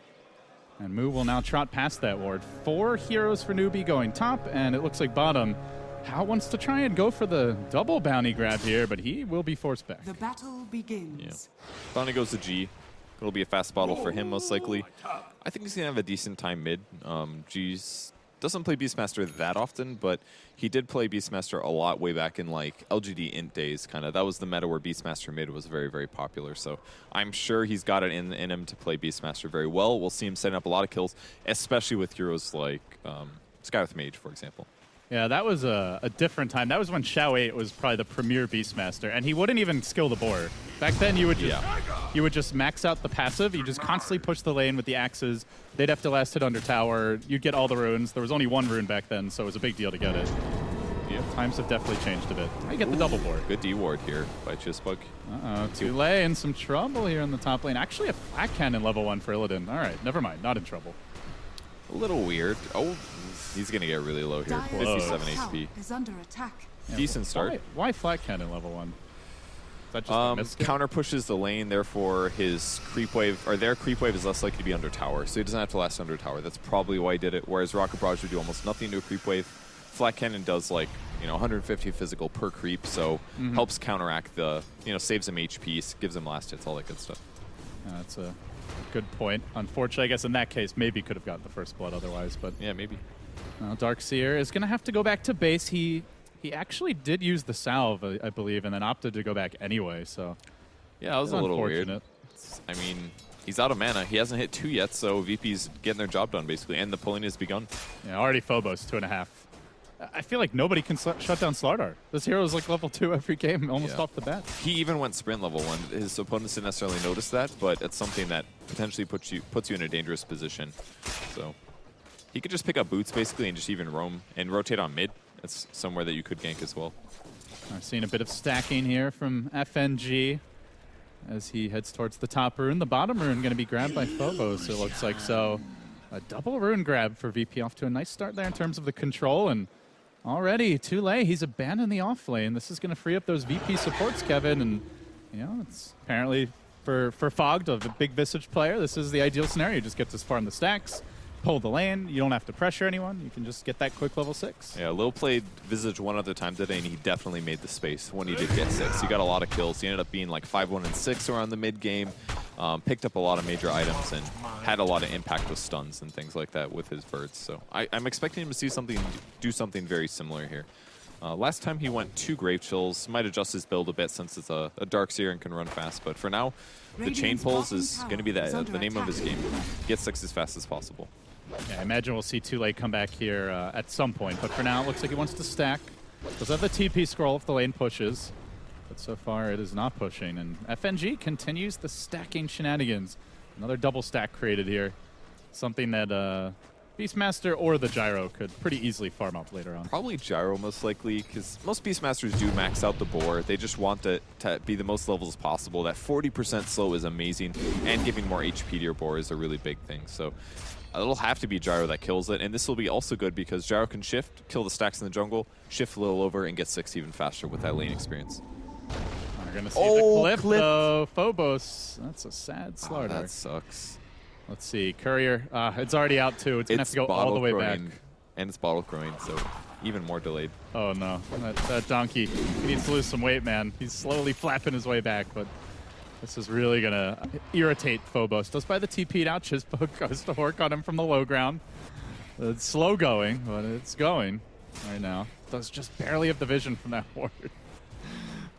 And Moo will now trot past that ward. 4 heroes for Newbee going top, and it looks like bottom. Hao wants to try and go for the double bounty grab here, but he will be forced back. The battle begins. Yeah. Bounty goes to G. It'll be a fast bottle for him, most likely. I think he's going to have a decent time mid. G's doesn't play Beastmaster that often, but he did play Beastmaster a lot way back in like LGD int days, kind of. That was the meta where Beastmaster mid was very, very popular. So I'm sure he's got it in him to play Beastmaster very well. We'll see him setting up a lot of kills, especially with heroes like Sky with Mage, for example. Yeah, that was a different time. That was when Xiao 8 was probably the premier Beastmaster, and he wouldn't even skill the boar. Back then, you would just max out the passive. You just constantly push the lane with the axes. They'd have to last hit under tower. You'd get all the runes. There was only 1 rune back then, so it was a big deal to get it. Yeah, times have definitely changed a bit. I get the double board. Good D-ward here by Chisbug. Tule in some trouble here in the top lane. Actually, a flat cannon level 1 for Illidan. All right, never mind. Not in trouble. A little weird. Oh, he's going to get really low here. Dire's 57 tower HP. is under attack. Decent start. Why flat cannon level 1? Is that just a misskill? Counter pushes the lane, therefore his creep wave, or their creep wave is less likely to be under tower, so he doesn't have to last under tower. That's probably why he did it, whereas Rocket Barrage would do almost nothing to a creep wave. Flat Cannon does like, 150 physical per creep, so helps counteract the, saves him HP, gives him last hits, all that good stuff. That's a good point. Unfortunately, I guess in that case, maybe could have gotten the first blood otherwise, but... Yeah, maybe. Darkseer is going to have to go back to base. He actually did use the salve, I believe, and then opted to go back anyway, so... Yeah, that was a little weird. I mean, he's out of mana. He hasn't hit 2 yet, so VP's getting their job done, basically, and the pulling has begun. Yeah, already Phobos, 2.5. I feel like nobody can shut down Slardar. This hero is like level 2 every game, almost off the bat. He even went sprint level 1. His opponents didn't necessarily notice that, but it's something that potentially puts you in a dangerous position. So he could just pick up boots, basically, and just even roam and rotate on mid. That's somewhere that you could gank as well. We're seeing a bit of stacking here from FNG as he heads towards the top rune. The bottom rune going to be grabbed by Phobos, it looks like. So a double rune grab for VP, off to a nice start there in terms of the control. And already, Tule, he's abandoned the off lane. This is going to free up those VP supports, Kevin. And, it's apparently for Fogged, a big Visage player, this is the ideal scenario. Just gets as far in the stacks, pull the lane. You don't have to pressure anyone. You can just get that quick level 6. Yeah, Lil played Visage one other time today, and he definitely made the space when he did get 6. He got a lot of kills. He ended up being like 5-1 and 6 around the mid game. picked up a lot of major items and had a lot of impact with stuns and things like that with his birds. So I'm expecting him to do something very similar here. Last time he went 2 Grave Chills, might adjust his build a bit since it's a Darkseer and can run fast, but for now, the chain pulls is going to be the name of his game. Get 6 as fast as possible. Yeah, I imagine we'll see Too Late come back here at some point, but for now it looks like he wants to stack. Does have the TP scroll if the lane pushes, but so far it is not pushing, and FNG continues the stacking shenanigans. Another double stack created here, something that Beastmaster or the Gyro could pretty easily farm up later on. Probably Gyro most likely, because most Beastmasters do max out the boar. They just want to be the most levels as possible. That 40% slow is amazing, and giving more HP to your boar is a really big thing. So it'll have to be Gyro that kills it, and this will be also good because Gyro can shift, kill the stacks in the jungle, shift a little over, and get 6 even faster with that lane experience. We're going to see the cliff, though. Phobos, that's a sad slaughter. That sucks. Let's see, Courier, it's already out too. It's going to have to go all the way back. And it's bottle growing, so even more delayed. Oh no, that donkey, he needs to lose some weight, man. He's slowly flapping his way back, but this is really going to irritate Phobos. Does buy the TP out, Chisbug goes to work on him from the low ground. It's slow going, but it's going right now. Does just barely have the vision from that ward.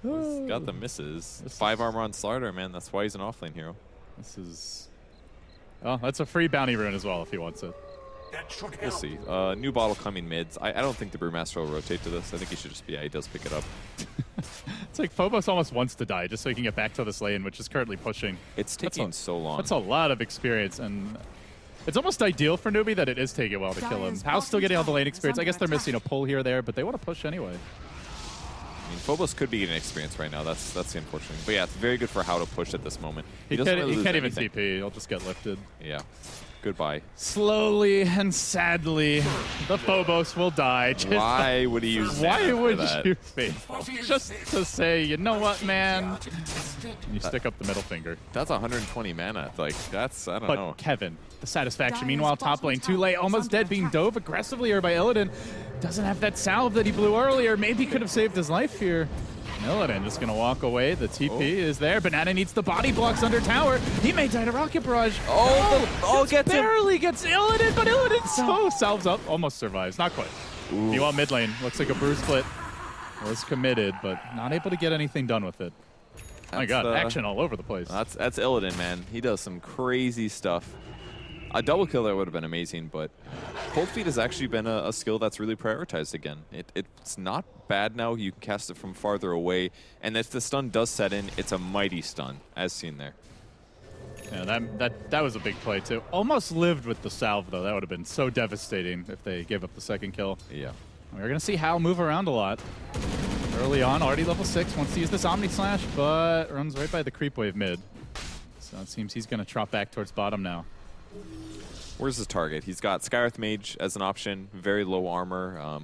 He's got the misses. 5 armor on Slardar, man. That's why he's an offlane hero. This is... Oh, that's a free bounty rune as well if he wants it. We'll see. New bottle coming mids. I don't think the Brewmaster will rotate to this. I think he should just be, yeah, he does pick it up. It's like Phobos almost wants to die just so he can get back to this lane, which is currently pushing. It's taking so long. That's a lot of experience, and it's almost ideal for Newbee that it is taking a while to kill him. How's still getting all the lane experience. I guess they're missing a pull here or there, but they want to push anyway. I mean, Phobos could be getting experience right now. That's the unfortunate thing. But yeah, it's very good for how to push at this moment. He can't even TP. He'll just get lifted. Yeah. Goodbye. Slowly and sadly, the Phobos will die. Why would he use Why would that? you fail? Just to say, you know what, man? And you stick up the middle finger. That's 120 mana. Like, that's, I don't know. But Kevin, the satisfaction. Meanwhile, top lane, Too Late, almost dead, being dove aggressively here by Illidan. Doesn't have that salve that he blew earlier. Maybe could have saved his life here. Illidan just going to walk away. The TP is there. Banana needs the body blocks under tower. He may die to Rocket Barrage. Barely gets Illidan, but Illidan salves up. Almost survives. Not quite. Meanwhile, mid lane. Looks like a Brew split was committed, but not able to get anything done with it. Oh my god, action all over the place. That's Illidan, man. He does some crazy stuff. A double kill there would have been amazing, but Cold Feet has actually been a skill that's really prioritized again. It's not bad now. You can cast it from farther away, and if the stun does set in, it's a mighty stun, as seen there. Yeah, that was a big play, too. Almost lived with the salve, though. That would have been so devastating if they gave up the second kill. Yeah. We're going to see Hal move around a lot. Early on, already level 6, wants to use this Omni Slash, but runs right by the creep wave mid. So it seems he's going to trot back towards bottom now. Where's his target? He's got Skywrath Mage as an option, very low armor.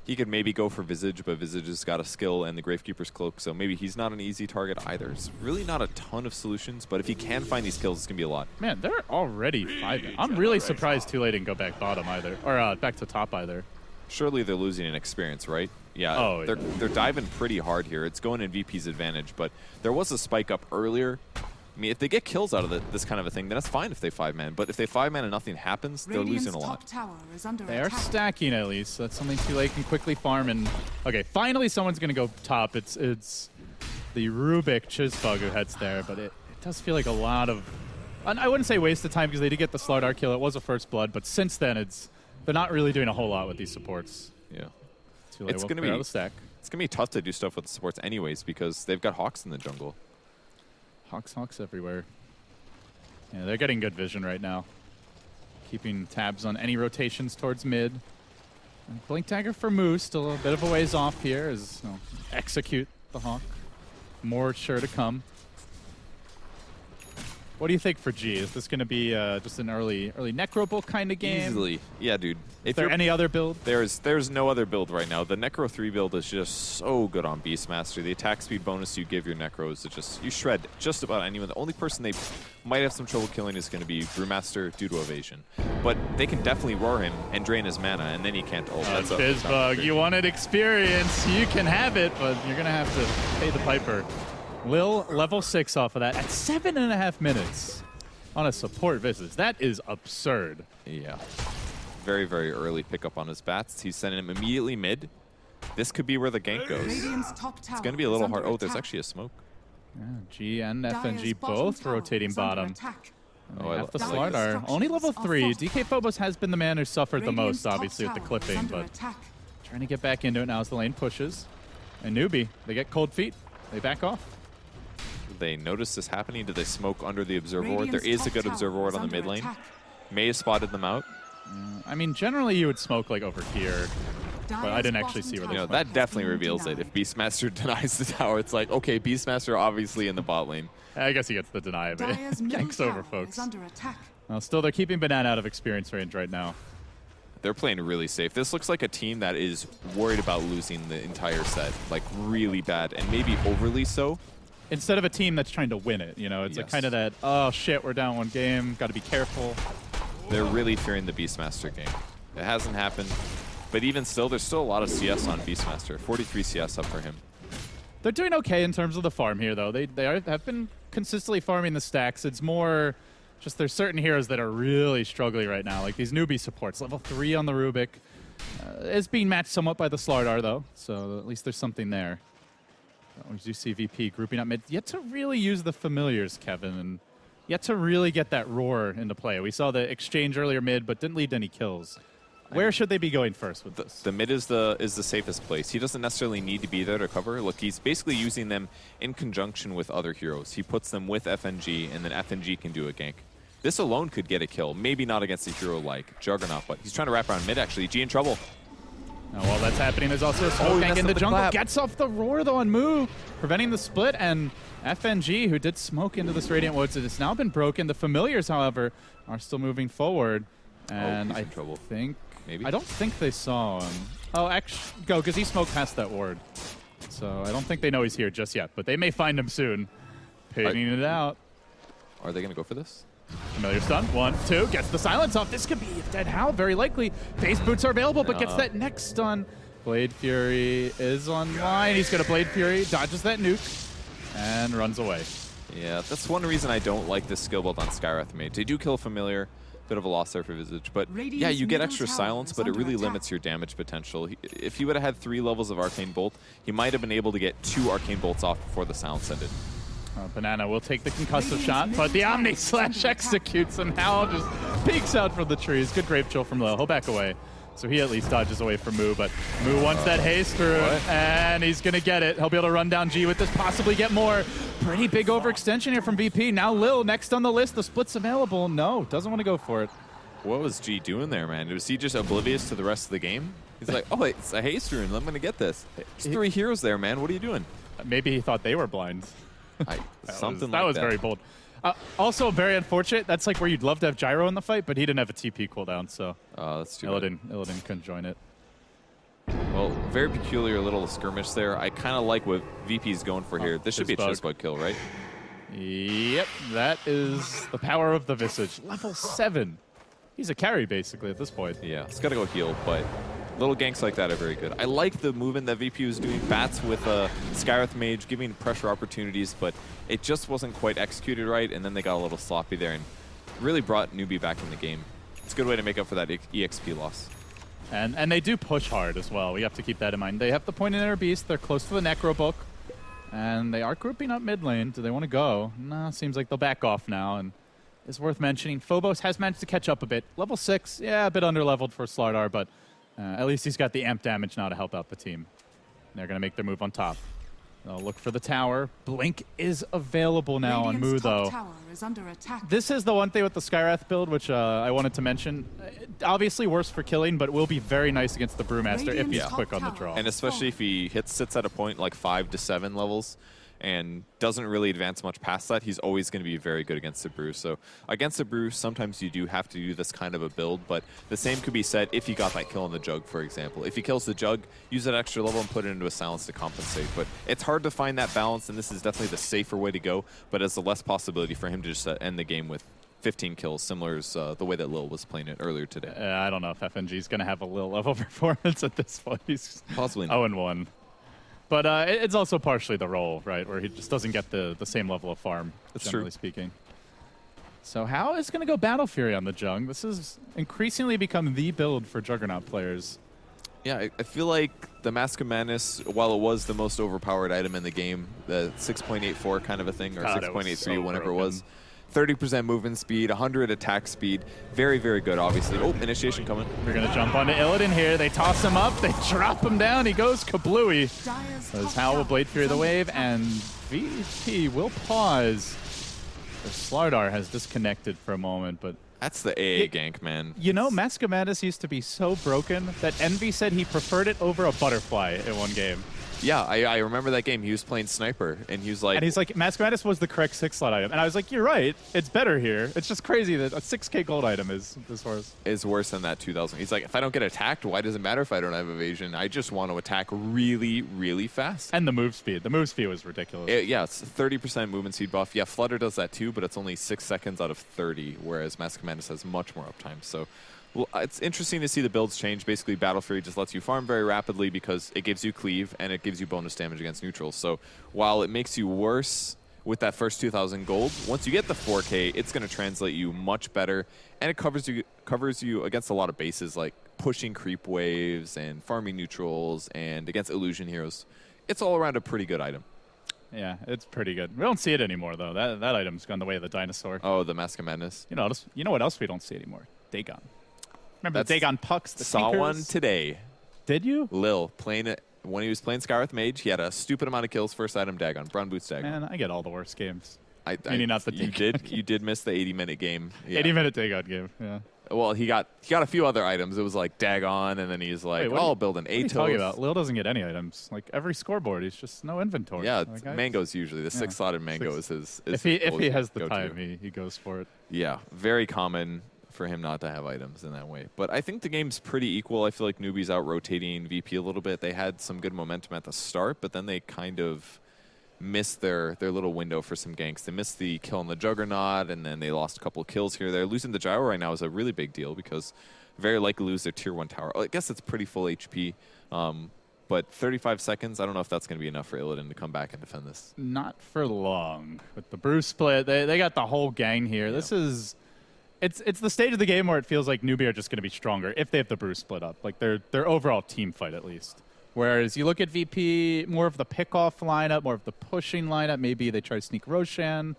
He could maybe go for Visage, but Visage has got a skill and the Gravekeeper's Cloak, so maybe he's not an easy target either. It's really not a ton of solutions, but if he can find these kills, it's going to be a lot. Man, they're already 5. I'm really surprised Too Late didn't go back bottom either, or back to top either. Surely they're losing in experience, right? Yeah, they're diving pretty hard here. It's going in VP's advantage, but there was a spike up earlier. I mean, if they get kills out of this kind of a thing, then it's fine if they 5-man. But if they 5-man and nothing happens, they're losing a lot. They are stacking at least. That's something Too Late can quickly farm. And okay, finally someone's going to go top. It's the Rubik Chisbug who heads there, but it does feel like a lot of... I wouldn't say waste of time because they did get the Slardar kill. It was a first blood, but since then they're not really doing a whole lot with these supports. Yeah. It's going to be tough to do stuff with the supports anyways because they've got Hawks in the jungle. Hawks everywhere. Yeah, they're getting good vision right now. Keeping tabs on any rotations towards mid. And Blink Dagger for Moose, still a bit of a ways off here as execute the Hawk. More sure to come. What do you think for G? Is this going to be just an early Necrobull kind of game? Easily. Yeah, dude. Is there any other build? There's no other build right now. The Necro 3 build is just so good on Beastmaster. The attack speed bonus you give your Necros, you shred just about anyone. The only person they might have some trouble killing is going to be Brewmaster due to evasion. But they can definitely roar him and drain his mana, and then he can't ult. Chisbug, you wanted experience. You can have it, but you're going to have to pay the piper. Lil level 6 off of that at 7.5 minutes on a support visit. That is absurd. Yeah. Very, very early pickup on his bats. He's sending him immediately mid. This could be where the gank goes. Radiant's top tower It's going to be a is little under hard. Oh, there's attack. actually a smoke. Yeah, G and Dire's FNG bottom both tower rotating is under bottom. attack. Oh, I Half the like Slardar. Dire's Only level structures 3. are DK Phobos has been the man who suffered the Radiant's most, top obviously, with the tower is clipping, under but attack. trying to get back into it now as the lane pushes. And Newbee, they get cold feet. They back off. They notice this happening. Do they smoke under the observer ward? There Radiant's is a top good tower observer ward is on the under mid lane. attack. May have spotted them out. I mean, generally you would smoke like over here. But I didn't actually see where they You know, smoked. that definitely reveals it. If Beastmaster denies the tower, it's like, okay, Beastmaster obviously in the bot lane. I guess he gets the deny of it. Dire's middle Ganks over, tower folks. is under attack. Well, still, they're keeping Banana out of experience range right now. They're playing really safe. This looks like a team that is worried about losing the entire set, like really bad, and maybe overly so. Instead of a team that's trying to win it, you know, it's like Yes. kind of that, oh shit, we're down one game, got to be careful. They're really fearing the Beastmaster game. It hasn't happened, but even still, there's still a lot of CS on Beastmaster. 43 CS up for him. They're doing okay in terms of the farm here, though. Have been consistently farming the stacks. It's more just there's certain heroes that are really struggling right now, like these Newbee supports. Level 3 on the Rubik. Is being matched somewhat by the Slardar, though, so at least there's something there. We do see VP grouping up mid. Yet to really use the familiars, Kevin, and yet to really get that roar into play. We saw the exchange earlier mid, but didn't lead to any kills. Where should they be going first with this? The mid is the safest place. He doesn't necessarily need to be there to cover. Look, he's basically using them in conjunction with other heroes. He puts them with FNG, and then FNG can do a gank. This alone could get a kill. Maybe not against a hero like Juggernaut, but he's trying to wrap around mid, actually. G in trouble. Now, while that's happening, there's also a smoke he gank messed in up the the jungle. clap. Gets off the roar, though, on Moo, preventing the split. And FNG, who did smoke into this Radiant Woods, it has now been broken. The familiars, however, are still moving forward. And he's I in trouble. think... Maybe? I don't think they saw him. Oh, actually, go, because he smoked past that ward. So I don't think they know he's here just yet, but they may find him soon. Paging it out. Are they going to go for this? Familiar stun. 1, 2. Gets the silence off. This could be dead Howl, very likely. Phase boots are available, but gets that next stun. Blade Fury is online. He's got a Blade Fury, dodges that nuke, and runs away. Yeah, that's one reason I don't like this skill build on Skywrath Mage. They do kill Familiar, bit of a loss there for Visage, but yeah, Radiant's you get middle extra tower silence, is but it under really attack. limits your damage potential. If he would have had 3 levels of Arcane Bolt, he might have been able to get 2 Arcane Bolts off before the silence ended. Banana will take the concussive Radiant's shot, but the middle Omni tower Slash is under executes, and Howl just peeks out from the trees. Good Grave Chill from low. He'll back away. So he at least dodges away from Moo, but Moo wants that haste through, and he's going to get it. He'll be able to run down G with this, possibly get more. Pretty big overextension here from VP. Now Lil next on the list. The split's available. No, doesn't want to go for it. What was G doing there, man? Was he just oblivious to the rest of the game? He's like, oh, it's a haste rune. I'm going to get this. There's 3 heroes there, man. What are you doing? Maybe he thought they were blind. Something that like was that. very bold. Also, very unfortunate. That's like where you'd love to have Gyro in the fight, but he didn't have a TP cooldown, so That's too bad. Illidan couldn't join it. Well, very peculiar little skirmish there. I kind of like what VP's going for here. This should be a Chizzbug. Chizzbug kill, right? Yep, that is the power of the Visage. Level 7. He's a carry, basically, at this point. Yeah, it's got to go heal, but little ganks like that are very good. I like the movement that VP was doing. Bats with Skywrath Mage, giving pressure opportunities, but it just wasn't quite executed right, and then they got a little sloppy there and really brought Newbee back in the game. It's a good way to make up for that EXP loss. And they do push hard as well. We have to keep that in mind. They have the point in their beast. They're close to the Necro Book, and they are grouping up mid lane. Do they want to go? No, seems like they'll back off now, and it's worth mentioning. Phobos has managed to catch up a bit. Level 6, yeah, a bit underleveled for Slardar, but at least he's got the amp damage now to help out the team. They're going to make their move on top. They'll look for the tower. Blink is available now on Moo, Radiant's top though. tower is under attack. This is the one thing with the Skywrath build, which I wanted to mention. Obviously worse for killing, but will be very nice against the Brewmaster if he's Radiant's quick top on the tower. draw. And especially if he sits at a point like 5 to 7 levels and doesn't really advance much past that, he's always going to be very good against the Brew. So against the Brew, sometimes you do have to do this kind of a build, but the same could be said if he got that kill on the Jug, for example. If he kills the Jug, use that extra level and put it into a silence to compensate. But it's hard to find that balance, and this is definitely the safer way to go, but it's the less possibility for him to just end the game with 15 kills, similar as the way that Lil was playing it earlier today. I don't know if FNG is going to have a little level performance at this point. He's Possibly not. 0-1. But it's also partially the role, right, where he just doesn't get the same level of farm, generally speaking. So how is going to go Battle Fury on the Jung? This has increasingly become the build for Juggernaut players. Yeah, I feel like the Mask of Madness, while it was the most overpowered item in the game, the 6.84 kind of a thing, or 6.83, whenever it was, 30% movement speed, 100 attack speed, very, very good, obviously. Oh, initiation coming. We're going to jump onto Illidan here. They toss him up. They drop him down. He goes kablooey. As Hal will Blade Fury the wave, and VP will pause. The Slardar has disconnected for a moment, but that's the AA gank, man. You know, Mask of Madness used to be so broken that Envy said he preferred it over a butterfly in one game. Yeah, I remember that game. He was playing Sniper, and he was like... And he's like, Mask of Madness was the correct 6-slot item. And I was like, you're right. It's better here. It's just crazy that a 6k gold item is worse. Is worse than that 2,000. He's like, if I don't get attacked, why does it matter if I don't have evasion? I just want to attack really, really fast. And the move speed. The move speed was ridiculous. Yeah, it's 30% movement speed buff. Yeah, Flutter does that too, but it's only 6 seconds out of 30, whereas Mask of Madness has much more uptime. So... well, it's interesting to see the builds change. Basically, Battle Fury just lets you farm very rapidly because it gives you cleave and it gives you bonus damage against neutrals. So while it makes you worse with that first 2,000 gold, once you get the 4K, it's going to translate you much better, and it covers you against a lot of bases like pushing creep waves and farming neutrals and against illusion heroes. It's all around a pretty good item. Yeah, it's pretty good. We don't see it anymore though. That item's gone the way of the dinosaur. Oh, the Mask of Madness. You know what else we don't see anymore? Dagon. Remember the Dagon pucks? The saw sneakers? one today. Did you? Lil playing it when he was playing Skywrath Mage. He had a stupid amount of kills. First item Dagon, Brown Boots Dagon. Man, I get all the worst games. Meaning not the you did miss the 80-minute game. Yeah. 80-minute Dagon game. Yeah. Well, he got a few other items. It was like Dagon, and then he's like, "Oh, I'll build an Atos." What are you talking about? Lil doesn't get any items. Like every scoreboard, he's just no inventory. Yeah, like, Mango's usually the 6-slotted Mango is his. If he has the time, he goes for it. Yeah, very common for him not to have items in that way. But I think the game's pretty equal. I feel like Newbee's out rotating VP a little bit. They had some good momentum at the start, but then they kind of missed their little window for some ganks. They missed the kill on the Juggernaut, and then they lost a couple of kills here. They're losing the Gyro right now is a really big deal because very likely lose their tier 1 tower. I guess it's pretty full HP, but 35 seconds, I don't know if that's going to be enough for Illidan to come back and defend this. Not for long. With the Bruce split, they got the whole gang here. Yeah. This is... It's the stage of the game where it feels like Newbee are just going to be stronger if they have the Bruce split up. Like their overall team fight at least. Whereas you look at VP, more of the pick-off lineup, more of the pushing lineup. Maybe they try to sneak Roshan.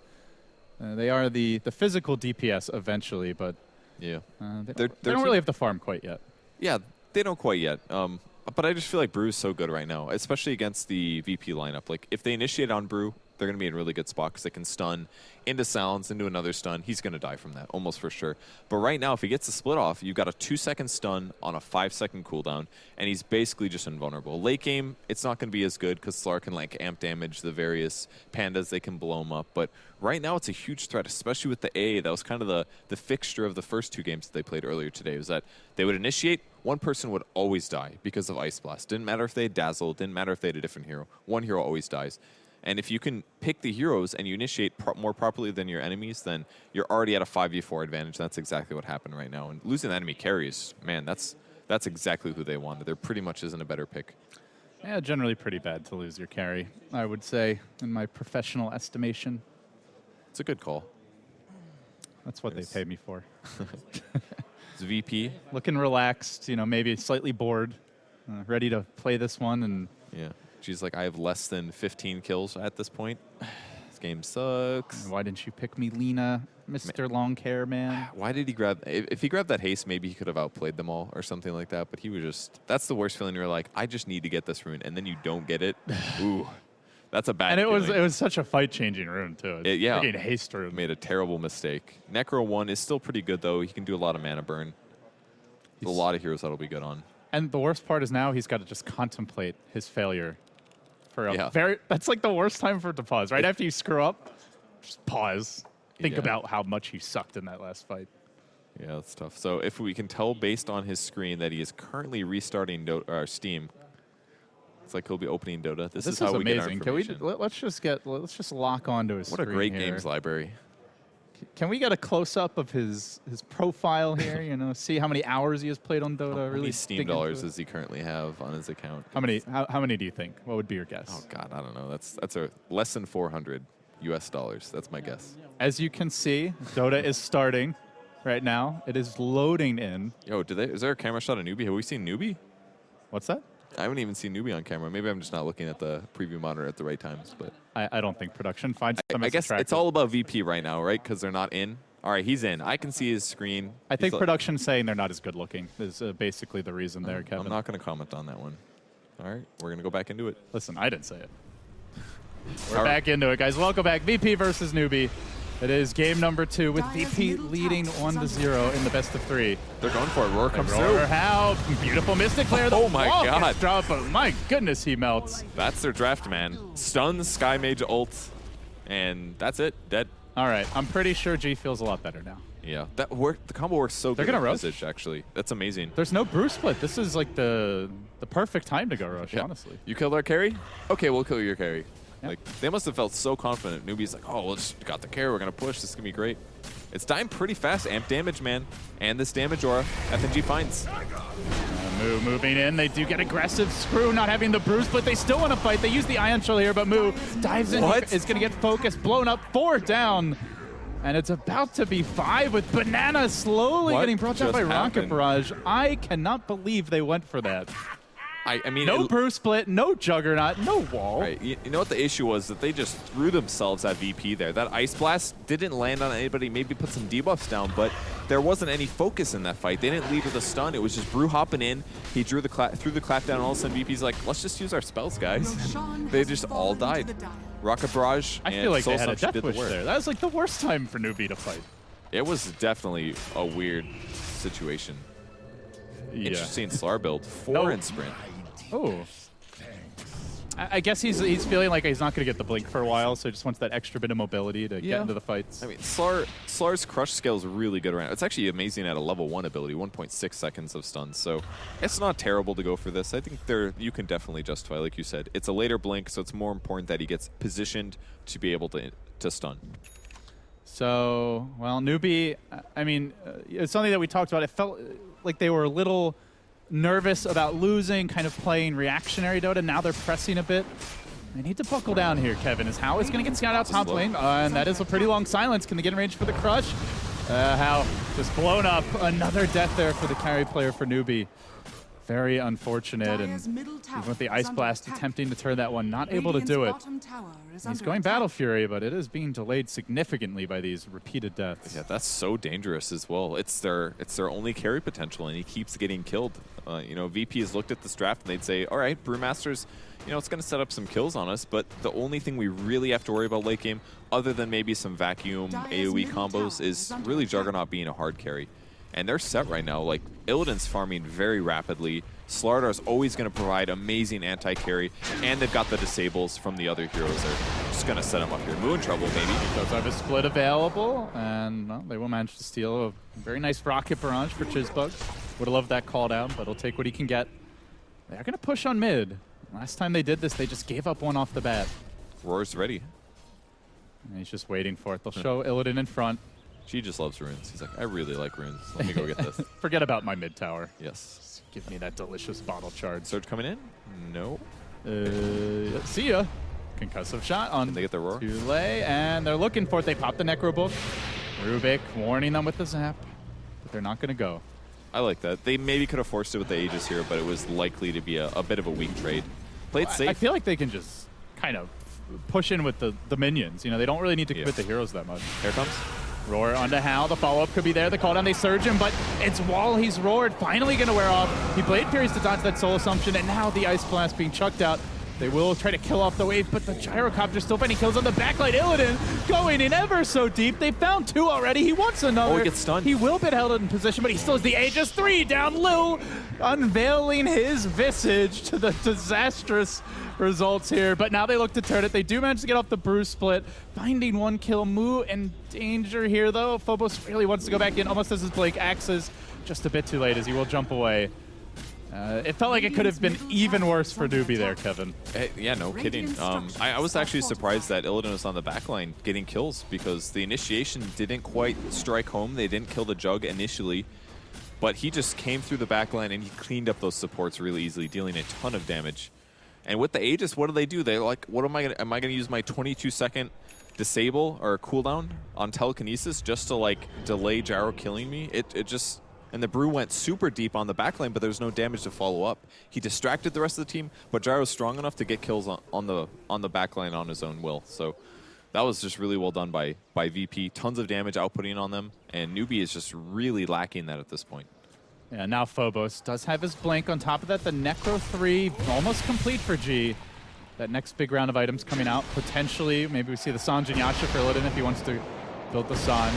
They are the physical DPS eventually, but yeah, they don't really have the farm quite yet. Yeah, they don't quite yet. But I just feel like Brew is so good right now, especially against the VP lineup. Like if they initiate on Brew, they're going to be in a really good spot because they can stun into Silence, into another stun. He's going to die from that, almost for sure. But right now, if he gets the split off, you've got a 2-second stun on a 5-second cooldown, and he's basically just invulnerable. Late game, it's not going to be as good because Slar can like amp damage the various pandas. They can blow him up. But right now, it's a huge threat, especially with the A. That was kind of the fixture of the first 2 games that they played earlier today, was that they would initiate, one person would always die because of Ice Blast. Didn't matter if they had Dazzle, didn't matter if they had a different hero. One hero always dies. And if you can pick the heroes and you initiate more properly than your enemies, then you're already at a 5v4 advantage. That's exactly what happened right now. And losing the enemy carries, man, that's exactly who they wanted. There pretty much isn't a better pick. Yeah, generally pretty bad to lose your carry, I would say, in my professional estimation. It's a good call. That's what they pay me for. It's VP. Looking relaxed, maybe slightly bored, ready to play this one. And yeah. She's like, I have less than 15 kills at this point. This game sucks. Why didn't you pick me, Lena, Mr. Long Hair Man? Why did he grab... If he grabbed that haste, maybe he could have outplayed them all or something like that. But he was just... That's the worst feeling. You're like, I just need to get this rune. And then you don't get it. Ooh. That's a bad feeling. And it was such a fight-changing rune, too. Yeah. Freaking haste rune. Made a terrible mistake. Necro 1 is still pretty good, though. He can do a lot of mana burn. There's a lot of heroes that'll be good on. And the worst part is now he's got to just contemplate his failure. That's like the worst time for it to pause. Right after you screw up, just pause. Think about how much you sucked in that last fight. Yeah, that's tough. So if we can tell based on his screen that he is currently restarting Steam, it's like he'll be opening Dota. This is how we amazing. get our information. Let's just lock onto his screen. What a great here. games library. Can we get a close-up of his profile here? You know, see how many hours he has played on Dota. How Really many Steam dig into dollars it. does he currently have on his account? How many? How many do you think? What would be your guess? Oh God, I don't know. That's a less than 400 US dollars. That's my guess. As you can see, Dota is starting right now. It is loading in. Yo, is there a camera shot of Newbee? Have we seen Newbee? What's that? I haven't even seen Newbee on camera. Maybe I'm just not looking at the preview monitor at the right times. But I don't think production finds them I as guess attractive. it's all about VP right now, right? Because they're not in. All right, he's in. I can see his screen. I think He's production saying they're not as good looking is basically the reason there, Kevin. I'm not going to comment on that one. All right, we're going to go back into it. Listen, I didn't say it. We're All right. back into it, guys. Welcome back. VP versus Newbee. It is game number 2 with Dyer's VP middle leading tower is 1-0 in the best of 3. They're going for it. Roar comes Roar, through. how beautiful Mystic Flare. Oh my wall God. gets dropped, but my goodness, he melts. That's their draft, man. Stuns, Sky Mage ult, and that's it. Dead. All right, I'm pretty sure G feels a lot better now. Yeah, that worked. The combo works so They're good. gonna with roast. Visage, actually. That's amazing. There's no Bruce split. This is like the perfect time to go rush, Yeah. honestly. You killed our carry? Okay, we'll kill your carry. Yeah. Like they must have felt so confident. Newbie's like, oh, we'll just got the carry. We're gonna push. This is gonna be great. It's dying pretty fast. Amp damage, man, and this damage aura. FNG finds. Moo moving in. They do get aggressive. Screw not having the Bruce, but they still want to fight. They use the Ion Shell here, but Moo dives in. What? Is going to get focused. Blown up. 4 down. And it's about to be 5 with Banana slowly What getting brought down just by Rocket happened? Barrage. I cannot believe they went for that. I mean, No it- Bruce split, no Juggernaut, no wall. Right. You know what the issue was? That they just threw themselves at VP there. That Ice Blast didn't land on anybody, maybe put some debuffs down, but there wasn't any focus in that fight. They didn't lead with a stun. It was just Brew hopping in. He threw the clap down, and all of a sudden VP's like, let's just use our spells, guys. Roshan They has just all fallen to died. the Dire. Rocket Barrage I and feel like Soul they had a Assumption death did the wish work. there. That was like the worst time for Newbee to fight. It was definitely a weird situation. Yeah. Interesting Slar build. 4 No. in sprint. Oh. I guess he's feeling like he's not going to get the blink for a while, so he just wants that extra bit of mobility to Yeah. get into the fights. I mean, Slar's crush scale is really good around. It's actually amazing at a level 1 ability, 1.6 seconds of stun. So it's not terrible to go for this. I think you can definitely justify, like you said. It's a later blink, so it's more important that he gets positioned to be able to stun. So, well, Newbee, I mean, it's something that we talked about. It felt like they were a little nervous about losing, kind of playing reactionary Dota. Now they're pressing a bit. They need to buckle down here, Kevin. Is How is going to get scouted out top lane, and that is a pretty long silence. Can they get in range for the crush? How just blown up. Another death there for the carry player for Newbee. Very unfortunate, and Dyer's middle tower even with the is Ice under Blast attack. attempting to turn that one, not able to Radiant's do it. bottom tower is He's under going attack. Battle Fury, but it is being delayed significantly by these repeated deaths. Yeah, that's so dangerous as well. It's their only carry potential, and he keeps getting killed. You know, VP has looked at this draft, and they'd say, all right, Brewmasters, you know, it's going to set up some kills on us, but the only thing we really have to worry about late game, other than maybe some vacuum Dyer's AoE middle combos, tower is is under really attack. Juggernaut being a hard carry. And they're set right now. Like, Illidan's farming very rapidly. Slardar's always going to provide amazing anti-carry, and they've got the disables from the other heroes. They're just going to set him up here. Moo in trouble, maybe. Does have a split available, and well, they will manage to steal a very nice Rocket Barrage for Chizbug. Would have loved that call down, but he'll take what he can get. They're going to push on mid. Last time they did this, they just gave up one off the bat. Roar's ready. And he's just waiting for it. They'll show Illidan in front. She just loves runes. He's like, I really like runes. Let me go get this. Forget about my mid tower. Yes. Just give me that delicious bottle charge. Surge coming in? No. See ya. Concussive shot on Can they get the roar? Tule, and they're looking for it. They pop the Necro Book. Rubik warning them with the zap, but they're not going to go. I like that. They maybe could have forced it with the Aegis here, but it was likely to be a bit of a weak trade. Played safe. I feel like they can just kind of push in with the minions. You know, they don't really need to commit the heroes that much. Here it comes. Roar onto Hal. The follow-up could be there. The call down, they surge him, but it's while he's roared. Finally going to wear off. He Blade Furies to dodge that Soul Assumption, and now the Ice Blast being chucked out. They will try to kill off the wave, but the Gyrocopter still finding kills on the backlight. Illidan going in ever so deep. They found 2 already. He wants another. Oh, he gets stunned. He will get held in position, but he still has the Aegis. 3 down. Lil unveiling his visage to the disastrous results here. But now they look to turn it. They do manage to get off the Bruce split. Finding 1 kill. Moo in danger here, though. Phobos really wants to go back in. Almost has his Blake axes. Just a bit too late as he will jump away. It felt like it could have been even worse for Newbee there, Kevin. Hey, yeah, no kidding. I was actually surprised that Illidan was on the backline getting kills because the initiation didn't quite strike home. They didn't kill the Jug initially, but he just came through the backline and he cleaned up those supports really easily, dealing a ton of damage. And with the Aegis, what do? They're like, what am I gonna use my 22-second disable or cooldown on telekinesis just to like delay Gyro killing me? It just. And the Brew went super deep on the backline, but there's no damage to follow up. He distracted the rest of the team, but Gyro's strong enough to get kills on the backline on his own will. So that was just really well done by VP. Tons of damage outputting on them, and Newbee is just really lacking that at this point. Yeah, now Phobos does have his blink. On top of that, the Necro 3 almost complete for G. That next big round of items coming out. Potentially, maybe we see the Sange and Yasha for Illidan if he wants to build the Sange.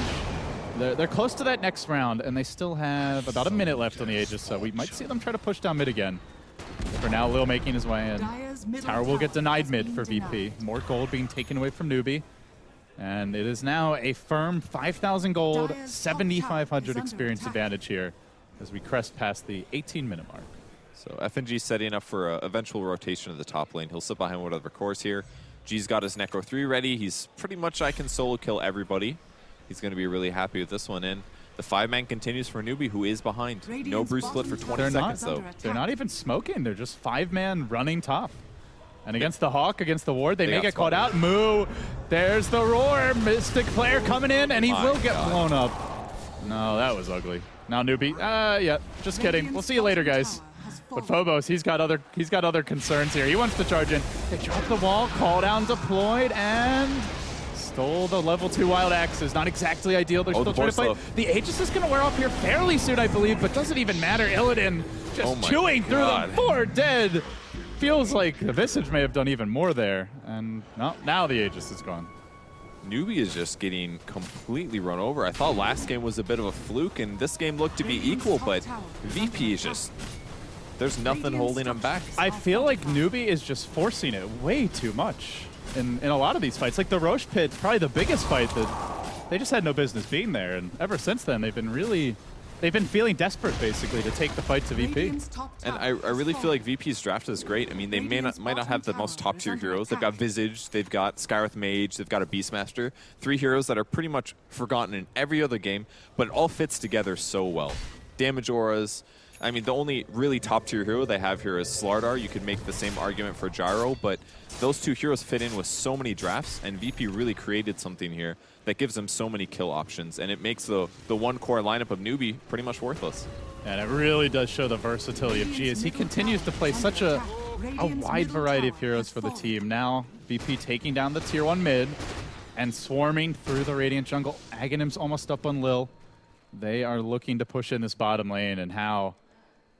They're close to that next round, and they still have about a minute left on the Aegis, so we might see them try to push down mid again. For now, Lil making his way in. Tower will get denied mid for VP. More gold being taken away from Newbee. And it is now a firm 5,000 gold, 7,500 experience advantage here as we crest past the 18-minute mark. So FNG setting up for an eventual rotation of the top lane. He'll sit behind whatever course here. G's got his Necro 3 ready. He's pretty much, I can solo kill everybody. He's going to be really happy with this one. And the 5-man continues for Newbee, who is behind. No Bruce split for 20 seconds, though. They're not even smoking. They're just 5-man running top. And against the Hawk, against the Ward, they may get caught out. Moo, there's the roar. Mystic Flare coming in, and he will get blown up. No, that was ugly. Now Newbee, yeah, just kidding. We'll see you later, guys. But Phobos, he's got other concerns here. He wants to charge in. They drop the wall, call down deployed, and stole the level 2 wild axes. Not exactly ideal. They're still trying to fight. The Aegis is going to wear off here fairly soon, I believe, but doesn't even matter. Illidan just chewing through them. 4 dead. Feels like the Visage may have done even more there. And no, now the Aegis is gone. Newbee is just getting completely run over. I thought last game was a bit of a fluke, and this game looked to be equal, but VP is just... There's nothing holding him back. I feel like Newbee is just forcing it way too much in a lot of these fights. Like the Roche Pit, probably the biggest fight that they just had no business being there. And ever since then, they've been feeling desperate, basically, to take the fight to VP. And I really feel like VP's draft is great. I mean, they might not have the most top-tier heroes. They've got Visage, they've got Skywrath Mage, they've got a Beastmaster. 3 heroes that are pretty much forgotten in every other game, but it all fits together so well. Damage auras. I mean, the only really top-tier hero they have here is Slardar. You could make the same argument for Gyro, but those 2 heroes fit in with so many drafts, and VP really created something here that gives them so many kill options, and it makes the one core lineup of Newbee pretty much worthless. And it really does show the versatility of G as he continues to play such a wide variety of heroes for the team. Now, VP taking down the tier 1 mid and swarming through the Radiant jungle. Aghanim's almost up on Lil. They are looking to push in this bottom lane, and how...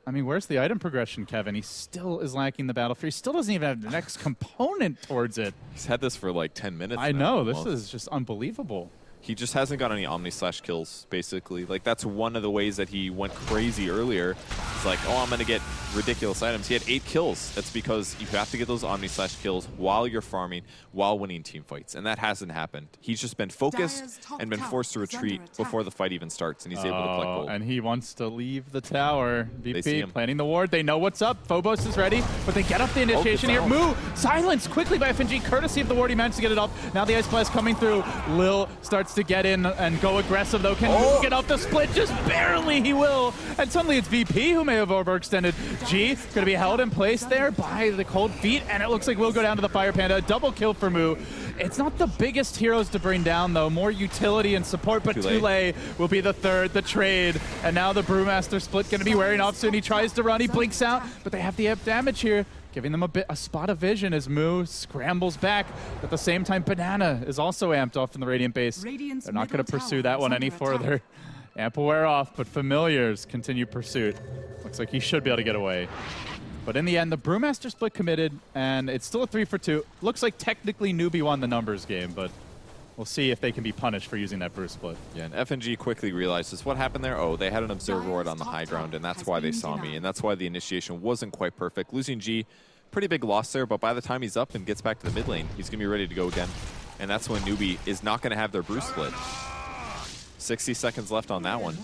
I mean, where's the item progression, Kevin? He still is lacking the Battlefield. He still doesn't even have the next component towards it. He's had this for like 10 minutes I now. know, this is just unbelievable. He just hasn't got any Omni-Slash kills, basically. Like, that's one of the ways that he went crazy earlier. It's like, oh, I'm going to get ridiculous items. He had 8 kills. That's because you have to get those Omni-Slash kills while you're farming, while winning team fights. And that hasn't happened. He's just been focused and been forced to retreat before the fight even starts, and he's able to collect gold. And he wants to leave the tower. VP planning the ward. They know what's up. Phobos is ready, but they get up the initiation here. Moo! Silenced quickly by FNG, courtesy of the ward. He managed to get it up. Now the Ice Blast coming through. Lil starts to get in and go aggressive, though. Can Moo get up the split? Just barely, he will. And suddenly it's VP who may have overextended. G going to be held in place there by the cold feet, and it looks like we'll go down to the Fire Panda. Double kill for Moo. It's not the biggest heroes to bring down, though. More utility and support, but Tule will be the third, the trade. And now the Brewmaster split going to be wearing off soon. He tries to run, he blinks out, but they have the amp damage here, giving them a spot of vision as Moo scrambles back. At the same time, Banana is also amped off in the Radiant base. They're not going to pursue that one any further. Amp will wear off, but Familiars continue pursuit. Looks like he should be able to get away. But in the end, the Brewmaster split committed, and it's still a 3-for-2. Looks like technically Newbee won the numbers game, but we'll see if they can be punished for using that Brew split. Yeah, and FNG quickly realizes what happened there. Oh, they had an Observer Ward on the high ground, and that's why they saw me, and that's why the initiation wasn't quite perfect. Losing G, pretty big loss there, but by the time he's up and gets back to the mid lane, he's going to be ready to go again. And that's when Newbee is not going to have their Brew split. 60 seconds left on that one.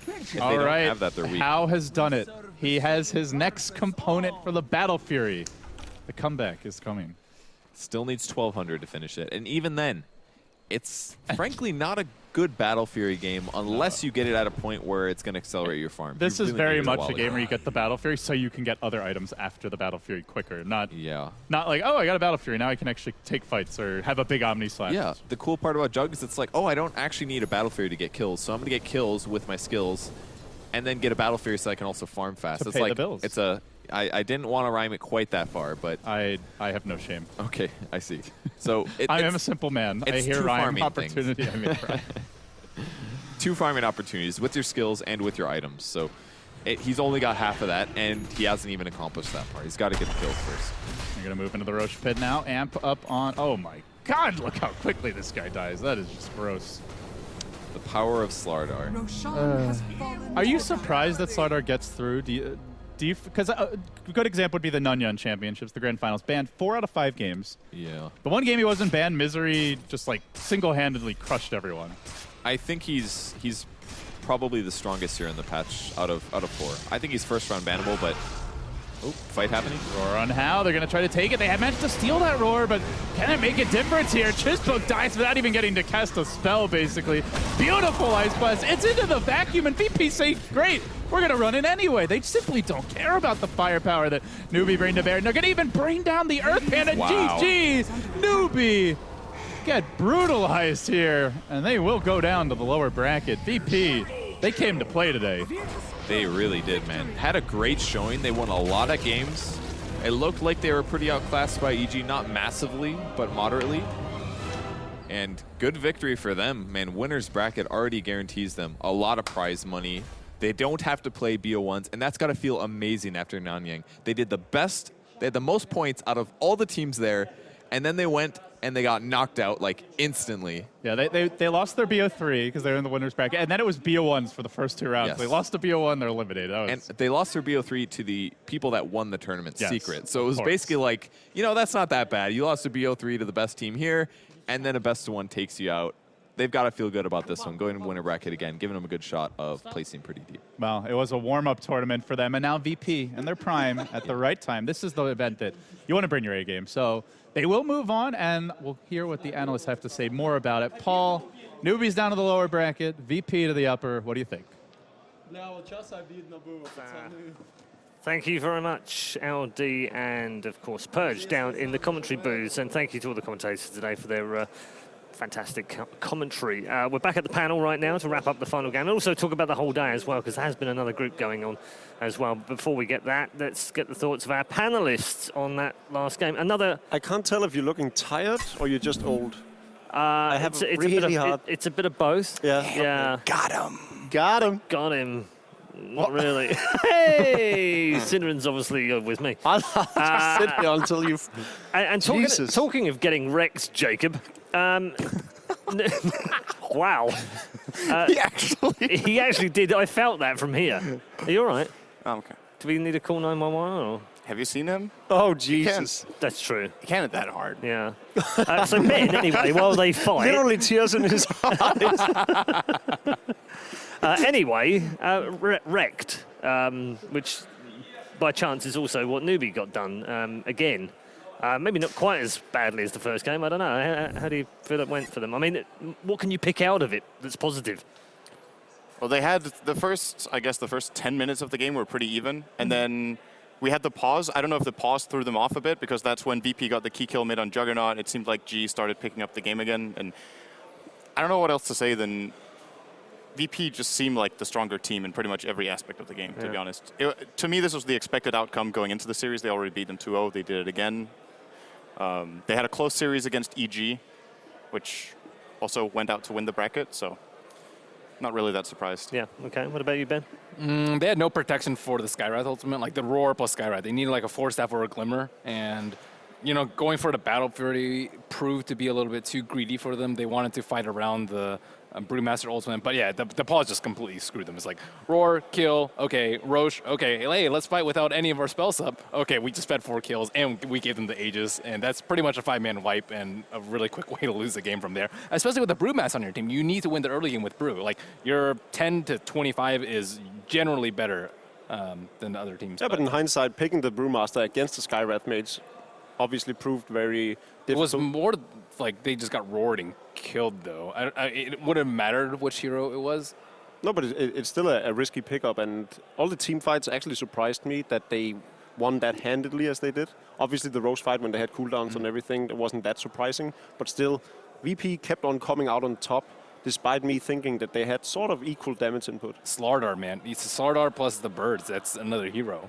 If they All don't right, have that, they're weak. How has done it. He has his next component for the Battle Fury. The comeback is coming. Still needs 1,200 to finish it. And even then, it's frankly not a good Battle Fury game unless you get it at a point where it's going to accelerate your farm. This You is really very need it much while a game ago. where you get the Battle Fury so you can get other items after the Battle Fury quicker. Not Yeah. like, oh, I got a Battle Fury, now I can actually take fights or have a big Omni Slash. Yeah, the cool part about Jug is it's like, oh, I don't actually need a Battle Fury to get kills, so I'm going to get kills with my skills and then get a Battle Fury so I can also farm fast. To It's pay like, the bills. it's a, I didn't want to rhyme it quite that far, but I have no shame. okay, I see. So I am a it's simple man. I it's hear two rhyme farming opportunity. I mean, right. 2 farming opportunities with your skills and with your items. So he's only got half of that, and he hasn't even accomplished that part. He's got to get the kills first. We're going to move into the Roche pit now. Amp up on... Oh, my God. Look how quickly this guy dies. That is just gross. The power of Slardar. Roshan has fallen Are you to surprised that Slardar gets through? Do you... Because a good example would be the Nunyan Championships, the Grand Finals. Banned 4 out of 5 games. Yeah. The one game he wasn't banned, Misery just like single-handedly crushed everyone. I think he's probably the strongest here in the patch out of 4. I think he's first round bannable, but fight happening. Roar on How. They're going to try to take it. They have managed to steal that Roar, but can it make a difference here? Chispoke dies without even getting to cast a spell, basically. Beautiful Ice Blast. It's into the vacuum, and VP say, great, we're going to run it anyway. They simply don't care about the firepower that Newbee bring to bear. And they're going to even bring down the Earth Panda. Wow. GG! Newbee get brutalized here, and they will go down to the lower bracket. VP, they came to play today. They really did, man. Had a great showing. They won a lot of games. It looked like they were pretty outclassed by EG, not massively, but moderately. And good victory for them, man. Winner's bracket already guarantees them a lot of prize money. They don't have to play BO1s, and that's got to feel amazing after Nanyang. They did the best, they had the most points out of all the teams there, and then they went and they got knocked out like instantly. Yeah, they lost their BO3 because they were in the winner's bracket, and then it was BO1s for the first 2 rounds. Yes. They lost to BO1, they're eliminated. That And was, they lost their BO3 to the people that won the tournament Yes, secret. So it was of course. basically like, you know, that's not that bad. You lost a BO3 to the best team here, and then a best of 1 takes you out. They've got to feel good about this one, going to winner bracket again, giving them a good shot of placing pretty deep. well, it was a warm-up tournament for them, and now VP in their prime at the right time. This is the event that you want to bring your A game. So they will move on, and we'll hear what the analysts have to say more about it. Paul, Newbee's down to the lower bracket, VP to the upper. What do you think? Thank you very much, LD, and of course Purge down in the commentary booths. And thank you to all the commentators today for their fantastic commentary. We're back at the panel right now to wrap up the final game and also talk about the whole day as well, because there has been another group going on as well. Before we get that, let's get the thoughts of our panelists on that last game. I can't tell if you're looking tired or you're just old. I have it's really a bit hard. of, it's a bit of both. Yeah. Got him. Got him. Got him. Not really. Hey, Syndran's obviously with me. I'll just sit here until you've... And Jesus. talking of getting wrecked, Jacob. Wow. He actually did. I felt that from here. Are you all right? Oh, okay. Do we need to call 911? Or? Have you seen him? Oh, Jesus. That's true. He can't hit that hard. Yeah. So Ben, anyway, while they fight. Literally tears in his eyes. Anyway, wrecked, which by chance is also what Newbee got done again. Maybe not quite as badly as the first game. I don't know. How do you feel it went for them? I mean, what can you pick out of it that's positive? Well, they had the first 10 minutes of the game were pretty even. And then we had the pause. I don't know if the pause threw them off a bit, because that's when VP got the key kill mid on Juggernaut. It seemed like G started picking up the game again. And I don't know what else to say than VP just seemed like the stronger team in pretty much every aspect of the game, to be honest. To me, this was the expected outcome going into the series. They already beat them 2-0. They did it again. They had a close series against EG, which also went out to win the bracket, so not really that surprised. Yeah, okay. What about you, Ben? They had no protection for the Skywrath ultimate, like the Roar plus Skywrath. They needed like a 4-staff or a Glimmer, and you know, going for the Battle Fury proved to be a little bit too greedy for them. They wanted to fight around the Brewmaster Ultimate. But yeah, the pause just completely screwed them. It's like, roar, kill, okay, Roche, okay, hey, let's fight without any of our spells up. Okay, we just fed 4 kills, and we gave them the Aegis, and that's pretty much a 5-man wipe and a really quick way to lose the game from there. Especially with the Brewmaster on your team. You need to win the early game with Brew. Like, your 10 to 25 is generally better than the other teams. Yeah, but in hindsight, picking the Brewmaster against the Skywrath Mage obviously proved very difficult. It was more like they just got roared and killed, though. It wouldn't have mattered which hero it was. No, but it's still a risky pickup, and all the team fights actually surprised me that they won that handedly as they did. Obviously, the Rose fight, when they had cooldowns and everything, it wasn't that surprising, but still, VP kept on coming out on top, despite me thinking that they had sort of equal damage input. Slardar, man. It's Slardar plus the birds. That's another hero.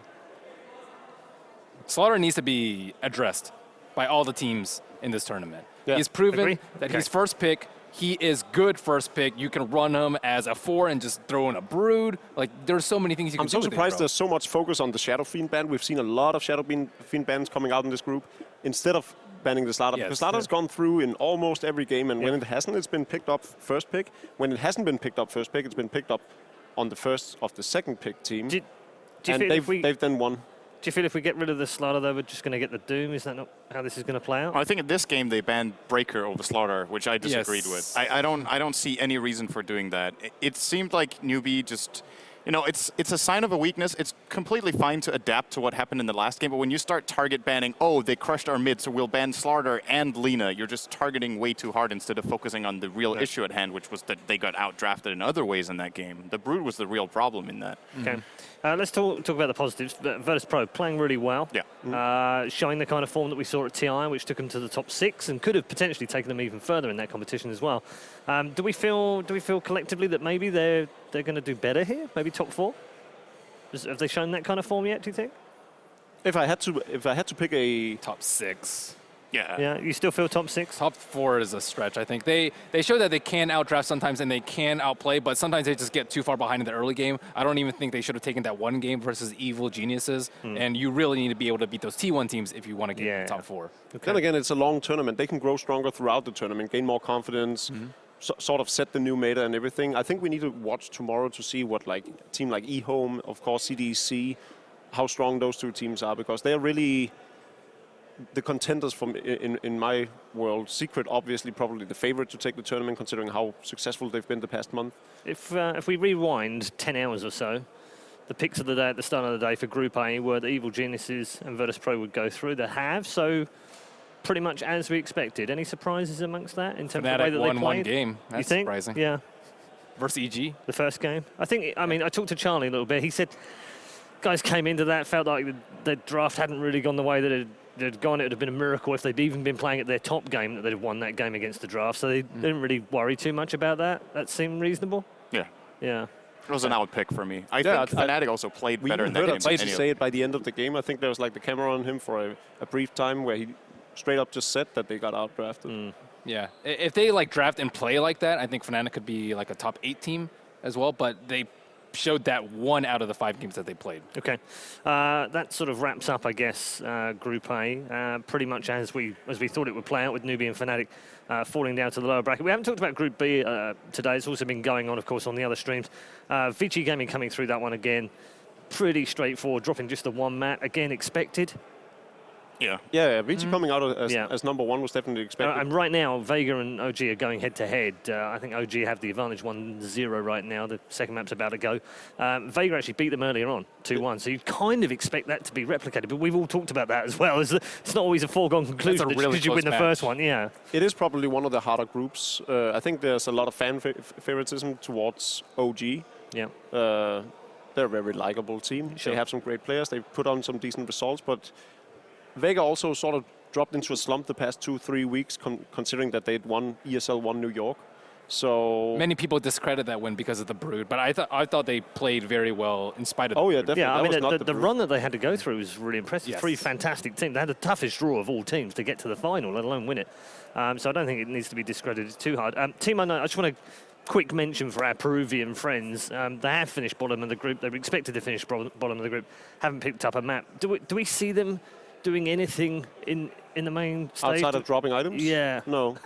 Slardar needs to be addressed by all the teams in this tournament. Yeah. He's proven Agree? that Okay. he's first pick. He is good first pick. You can run him as a 4 and just throw in a Brood. Like, there's so many things you can I'm do so with this surprised hero. there's so much focus on the Shadow Fiend ban. We've seen a lot of Shadow Fiend bans coming out in this group instead of banning the Slaughter. Yes. Because Slaughter's gone through in almost every game, and when it hasn't, it's been picked up first pick. When it hasn't been picked up first pick, it's been picked up on the first of the second pick team. Do you And feel they've then won. Do you feel if we get rid of the Slaughter, though, we're just going to get the Doom? Is that not how this is going to play out? I think in this game they banned Breaker over Slaughter, which I disagreed Yes. with. I don't see any reason for doing that. It seemed like Newbee just, it's a sign of a weakness. It's completely fine to adapt to what happened in the last game, but when you start target banning, oh, they crushed our mid, so we'll ban Slaughter and Lina, you're just targeting way too hard instead of focusing on the real issue at hand, which was that they got outdrafted in other ways in that game. The Brood was the real problem in that. Okay. Let's talk about the positives. Virtus.pro playing really well. Yeah. Showing the kind of form that we saw at TI, which took them to the top 6 and could have potentially taken them even further in that competition as well. Do we feel collectively that maybe they're going to do better here? Maybe top 4? Have they shown that kind of form yet, do you think? If I had to pick a Top 6. Yeah. Yeah, you still feel top 6? Top 4 is a stretch, I think. They show that they can outdraft sometimes and they can outplay, but sometimes they just get too far behind in the early game. I don't even think they should have taken that one game versus Evil Geniuses, and you really need to be able to beat those T1 teams if you want to get in the top 4. Then again, it's a long tournament. They can grow stronger throughout the tournament, gain more confidence, sort of set the new meta and everything. I think we need to watch tomorrow to see what a team like eHome, of course, CDC, how strong those two teams are, because they're really the contenders from in my world. Secret, obviously, probably the favorite to take the tournament, considering how successful they've been the past month. If we rewind 10 hours or so, the picks of the day at the start of the day for Group A were that Evil Geniuses and Virtus.pro would go through. They have, so pretty much as we expected. Any surprises amongst that in terms of the way Fnatic that they won played? one game. You That's think? surprising. Yeah, Versus EG. the first game. I mean, I talked to Charlie a little bit. He said guys came into that, felt like the draft hadn't really gone the way that it had gone. It would have been a miracle if they'd even been playing at their top game that they'd have won that game against the draft. So they didn't really worry too much about that. That seemed reasonable. Yeah. Yeah. It was an out pick for me. I Yeah, think Fnatic also played We better in even that heard game. Arteta say it by the end of the game. I think there was the camera on him for a brief time where he straight up just said that they got outdrafted. Yeah. If they draft and play like that, I think Fnatic could be a top 8 team as well, but they showed that 1 out of the 5 games that they played. Okay, that sort of wraps up, I guess, Group A, pretty much as we thought it would play out, with Newbee and Fnatic falling down to the lower bracket. We haven't talked about Group B today. It's also been going on, of course, on the other streams. VG Gaming coming through that one again, pretty straightforward, dropping just the 1 mat, again expected. Yeah. Yeah, VG coming out as Yeah. number 1 was definitely expected. And right now, Vega and OG are going head-to-head. I think OG have the advantage 1-0 right now. The second map's about to go. Vega actually beat them earlier on, 2-1. So you kind of expect that to be replicated. But we've all talked about that as well. It's not always a foregone conclusion That's a that really because you win the close first match. one. Yeah. It is probably one of the harder groups. I think there's a lot of fan favoritism towards OG. Yeah. They're a very likable team. Sure. They have some great players. They've put on some decent results, but Vega also sort of dropped into a slump the past 2-3 weeks, considering that they'd won ESL 1 New York. So Many people discredit that win because of the Brood, but I thought they played very well in spite of Oh the yeah, Brood. definitely. Yeah, I That mean, was not the Brood. run that they had to go through was really impressive. Yes. 3 fantastic teams. They had the toughest draw of all teams to get to the final, let alone win it. So I don't think it needs to be discredited too hard. Team Unknown, I just want to quick mention for our Peruvian friends. They have finished bottom of the group. They were expected to finish bottom of the group. Haven't picked up a map. Do we see them doing anything in the main stage? Outside of dropping items? Yeah. No.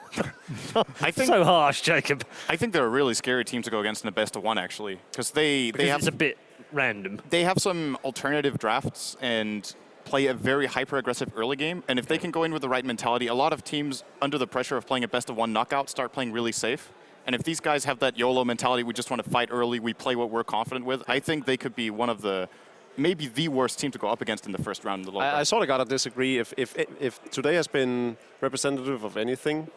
I think So harsh, Jacob. I think they're a really scary team to go against in the best of one, actually, because they have It's a bit random. they have some alternative drafts and play a very hyper-aggressive early game. And if they can go in with the right mentality, a lot of teams under the pressure of playing a best of one knockout start playing really safe. And if these guys have that YOLO mentality, we just want to fight early, we play what we're confident with, I think they could be one of the, maybe the worst team to go up against in the first round in the low I bracket. sort of gotta disagree. If today has been representative of anything,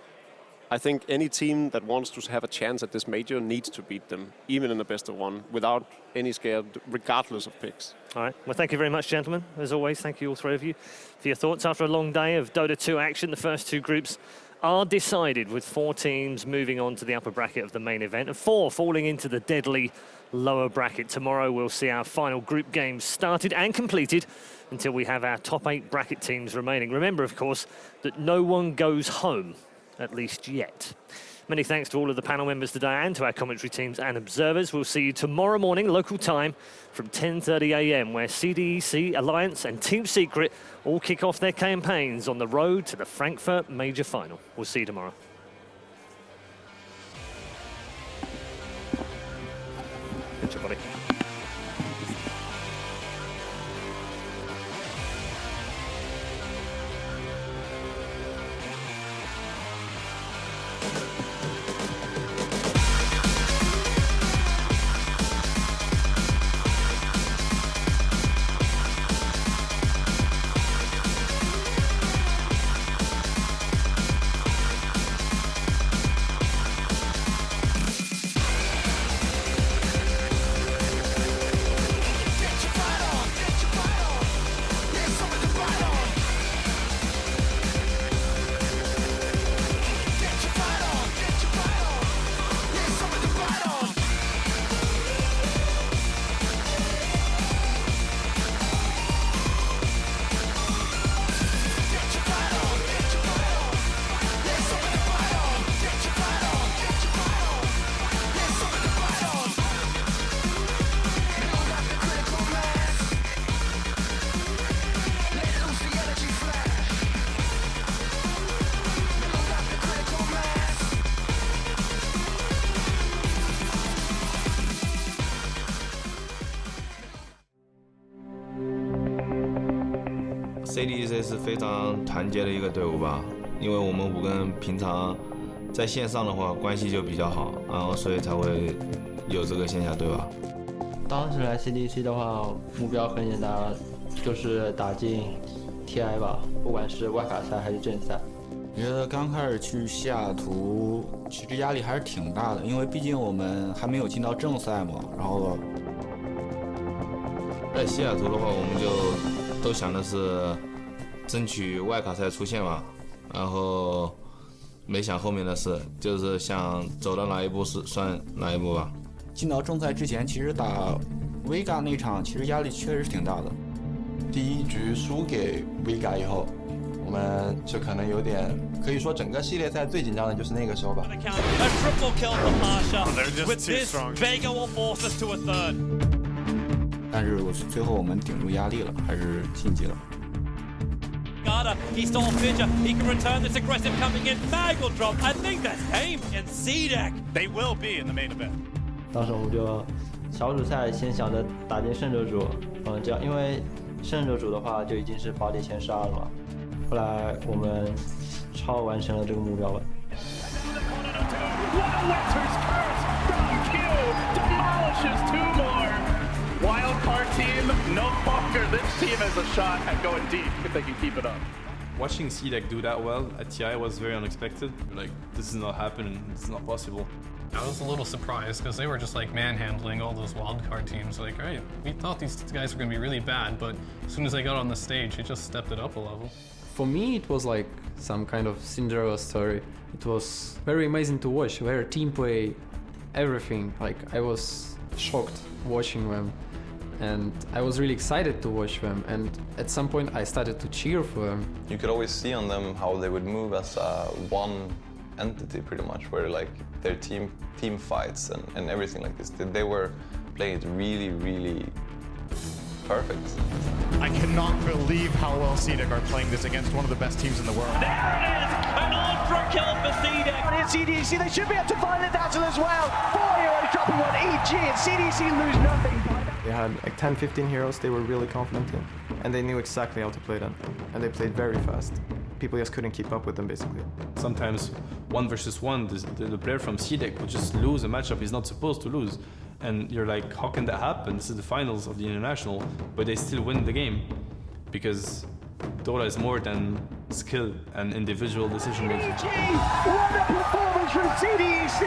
I think any team that wants to have a chance at this major needs to beat them, even in the best of one, without any scare, regardless of picks. All right. Well, thank you very much, gentlemen. As always, thank you all three of you for your thoughts. After a long day of Dota 2 action, the first two groups are decided, with 4 teams moving on to the upper bracket of the main event and 4 falling into the deadly lower bracket. Tomorrow we'll see our final group games started and completed until we have our top 8 bracket teams remaining. Remember, of course, that no one goes home, at least yet. Many thanks to all of the panel members today and to our commentary teams and observers. We'll see you tomorrow morning, local time, from 10:30 a.m., where CDEC, Alliance and Team Secret all kick off their campaigns on the road to the Frankfurt Major Final. We'll see you tomorrow. Good job, buddy. CDEC 是非常团结的一个队伍吧，因为我们5个人平常在线上的话关系就比较好，然后所以才会有这个线下对吧。当时来 CDEC 的话，目标很简单，就是打进 TI 吧，不管是外卡赛还是正赛。我觉得刚开始去西雅图，其实压力还是挺大的，因为毕竟我们还没有进到正赛嘛。然后在西雅图的话，我们就都想的是争取外卡赛出线嘛，然后没想后面的事，就是想走到哪一步是算哪一步吧。进到正赛之前，其实打 Vega 那场，其实压力确实挺大的。第一局输给 Vega 以后，我们就可能有点，可以说整个系列赛最紧张的就是那个时候吧。但是最后我们顶住压力了，还是晋级了。He stole Fidger. He can return this aggressive coming in. Mag will drop. I think that's game in C-Deck. They will be in the main event. 当时我们就小组赛先想着打进胜者组，这样因为胜者组的话就已经是保底前12了嘛。后来我们超完成了这个目标了。Wildcard team, no longer. This team has a shot at going deep if they can keep it up. Watching C-Deck do that well at TI was very unexpected. Like, this is not happening, it's not possible. I was a little surprised because they were just like manhandling all those wildcard teams. Like, right, we thought these guys were going to be really bad, but as soon as they got on the stage, they just stepped it up a level. For me, it was like some kind of Cinderella story. It was very amazing to watch, their team play, everything. Like, I was shocked watching them. And I was really excited to watch them, and at some point I started to cheer for them. You could always see on them how they would move as one entity pretty much, where like their team fights and everything like this. They were playing it really, really perfect. I cannot believe how well CDEC are playing this against one of the best teams in the world. There it is, an ultra kill for CDEC. And CDC, they should be able to find the dazzle as well. 4 heroes dropping on EG, and CDC lose nothing. They had like 10-15 heroes they were really confident in, and they knew exactly how to play them, and they played very fast. People just couldn't keep up with them, basically. Sometimes 1 versus 1, the player from CDEC would just lose a matchup he's not supposed to lose. And you're like, how can that happen? This is the finals of the international, but they still win the game. Because Dota is more than skill and individual decision making. What a performance from CDEC!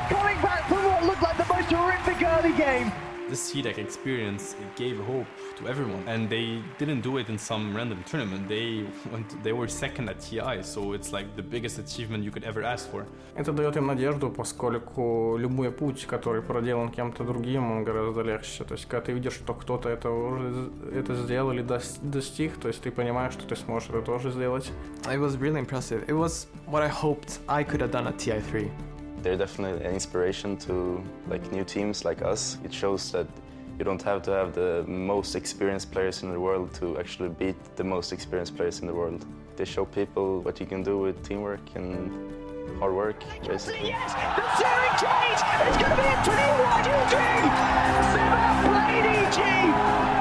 Coming back from what looked like the most horrific early game. This CDEC experience, it gave hope to everyone, and they didn't do it in some random tournament. They were second at TI, so it's like the biggest achievement you could ever ask for. Это дает им надежду, поскольку любой путь, который проделан кем-то другим, он гораздо легче. То есть, когда ты видишь, что кто-то это сделал или достиг, то есть ты понимаешь, что ты сможешь это тоже сделать. It was really impressive. It was what I hoped I could have done at TI3. They're definitely an inspiration to like new teams like us. It shows that you don't have to have the most experienced players in the world to actually beat the most experienced players in the world. They show people what you can do with teamwork and hard work, basically. Yes, the series change! It's going to be a 21 EG! Never played EG!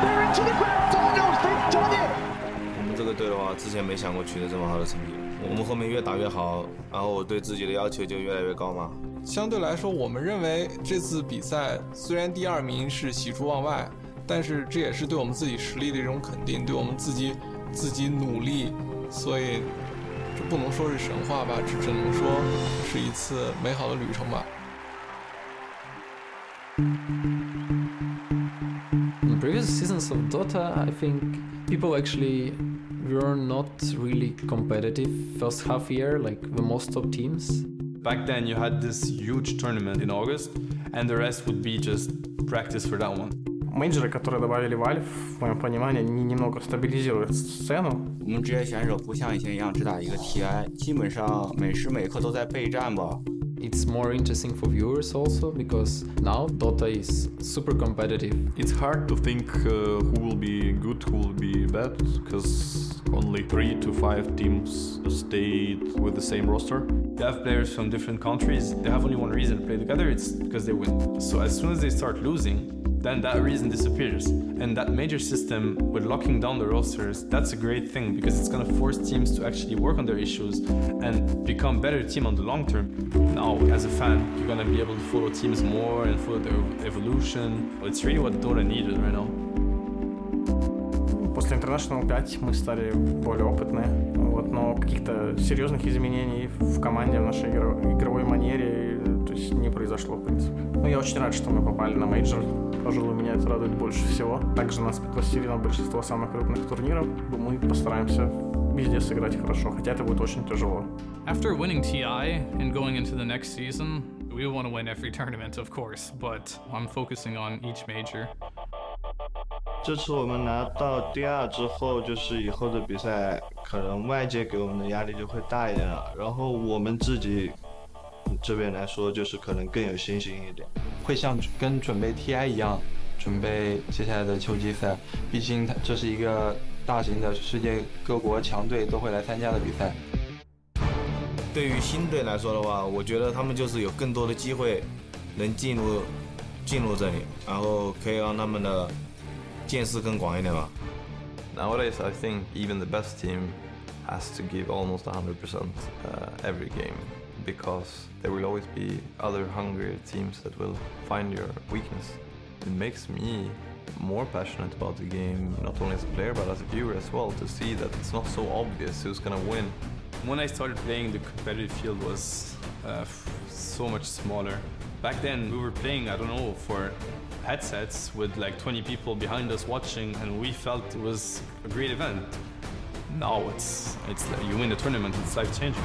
They're into the grand finals! They've done it! 我们这个队的话，之前没想过取得这么好的成绩。我们后面越打越好，然后我对自己的要求就越来越高嘛。相对来说，我们认为这次比赛虽然第2名是喜出望外，但是这也是对我们自己实力的一种肯定，对我们自己努力，所以这不能说是神话吧，只能说是一次美好的旅程吧。In previous seasons of Dota, I think people actually were not really competitive first half year like the most top teams. Back then you had this huge tournament in August, and the rest would be just practice for that one. Мейджоры, которые добавили Valve, в моем понимании, они немного стабилизируют сцену. 我们职业选手不像以前一样只打一个 TI， 基本上每时每刻都在备战吧。It's more interesting for viewers also because now Dota is super competitive. It's hard to think who will be good, who will be bad, because only 3 to 5 teams stayed with the same roster. You have players from different countries, they have only one reason to play together, it's because they win. So as soon as they start losing, then that reason disappears. And that major system with locking down the rosters, that's a great thing because it's going to force teams to actually work on their issues and become better team on the long term. Now, as a fan, you're going to be able to follow teams more and follow their evolution. It's really what Dota needed right now. После International 5 мы стали более опытные, но каких-то серьезных изменений в команде, в нашей игровой манере, то есть не произошло, в принципе. Но я очень рад, что мы попали на мейджор. Пожалуй, меня это радует больше всего. Также нас пригласили на большинство самых крупных турниров. Мы постараемся везде сыграть хорошо, хотя это будет очень тяжело. After winning TI and going into the next season, we want to win every tournament, of course, but I'm focusing on each major. 这次我们拿到第2之后，就是以后的比赛可能外界给我们的压力就会大一点了，然后我们自己这边来说，就是可能更有信心一点，会像跟准备 TI 一样，准备接下来的秋季赛。毕竟这是一个大型的世界各国强队都会来参加的比赛。对于新队来说的话，我觉得他们就是有更多的机会能进入这里，然后可以让他们的见识更广一点吧。 Nowadays, I think even the best team has to give almost 100% every game, because there will always be other hungry teams that will find your weakness. It makes me more passionate about the game, not only as a player but as a viewer as well, to see that it's not so obvious who's gonna win. When I started playing, the competitive field was so much smaller. Back then, we were playing, I don't know, for headsets with like 20 people behind us watching, and we felt it was a great event. Now it's like you win the tournament, it's life-changing.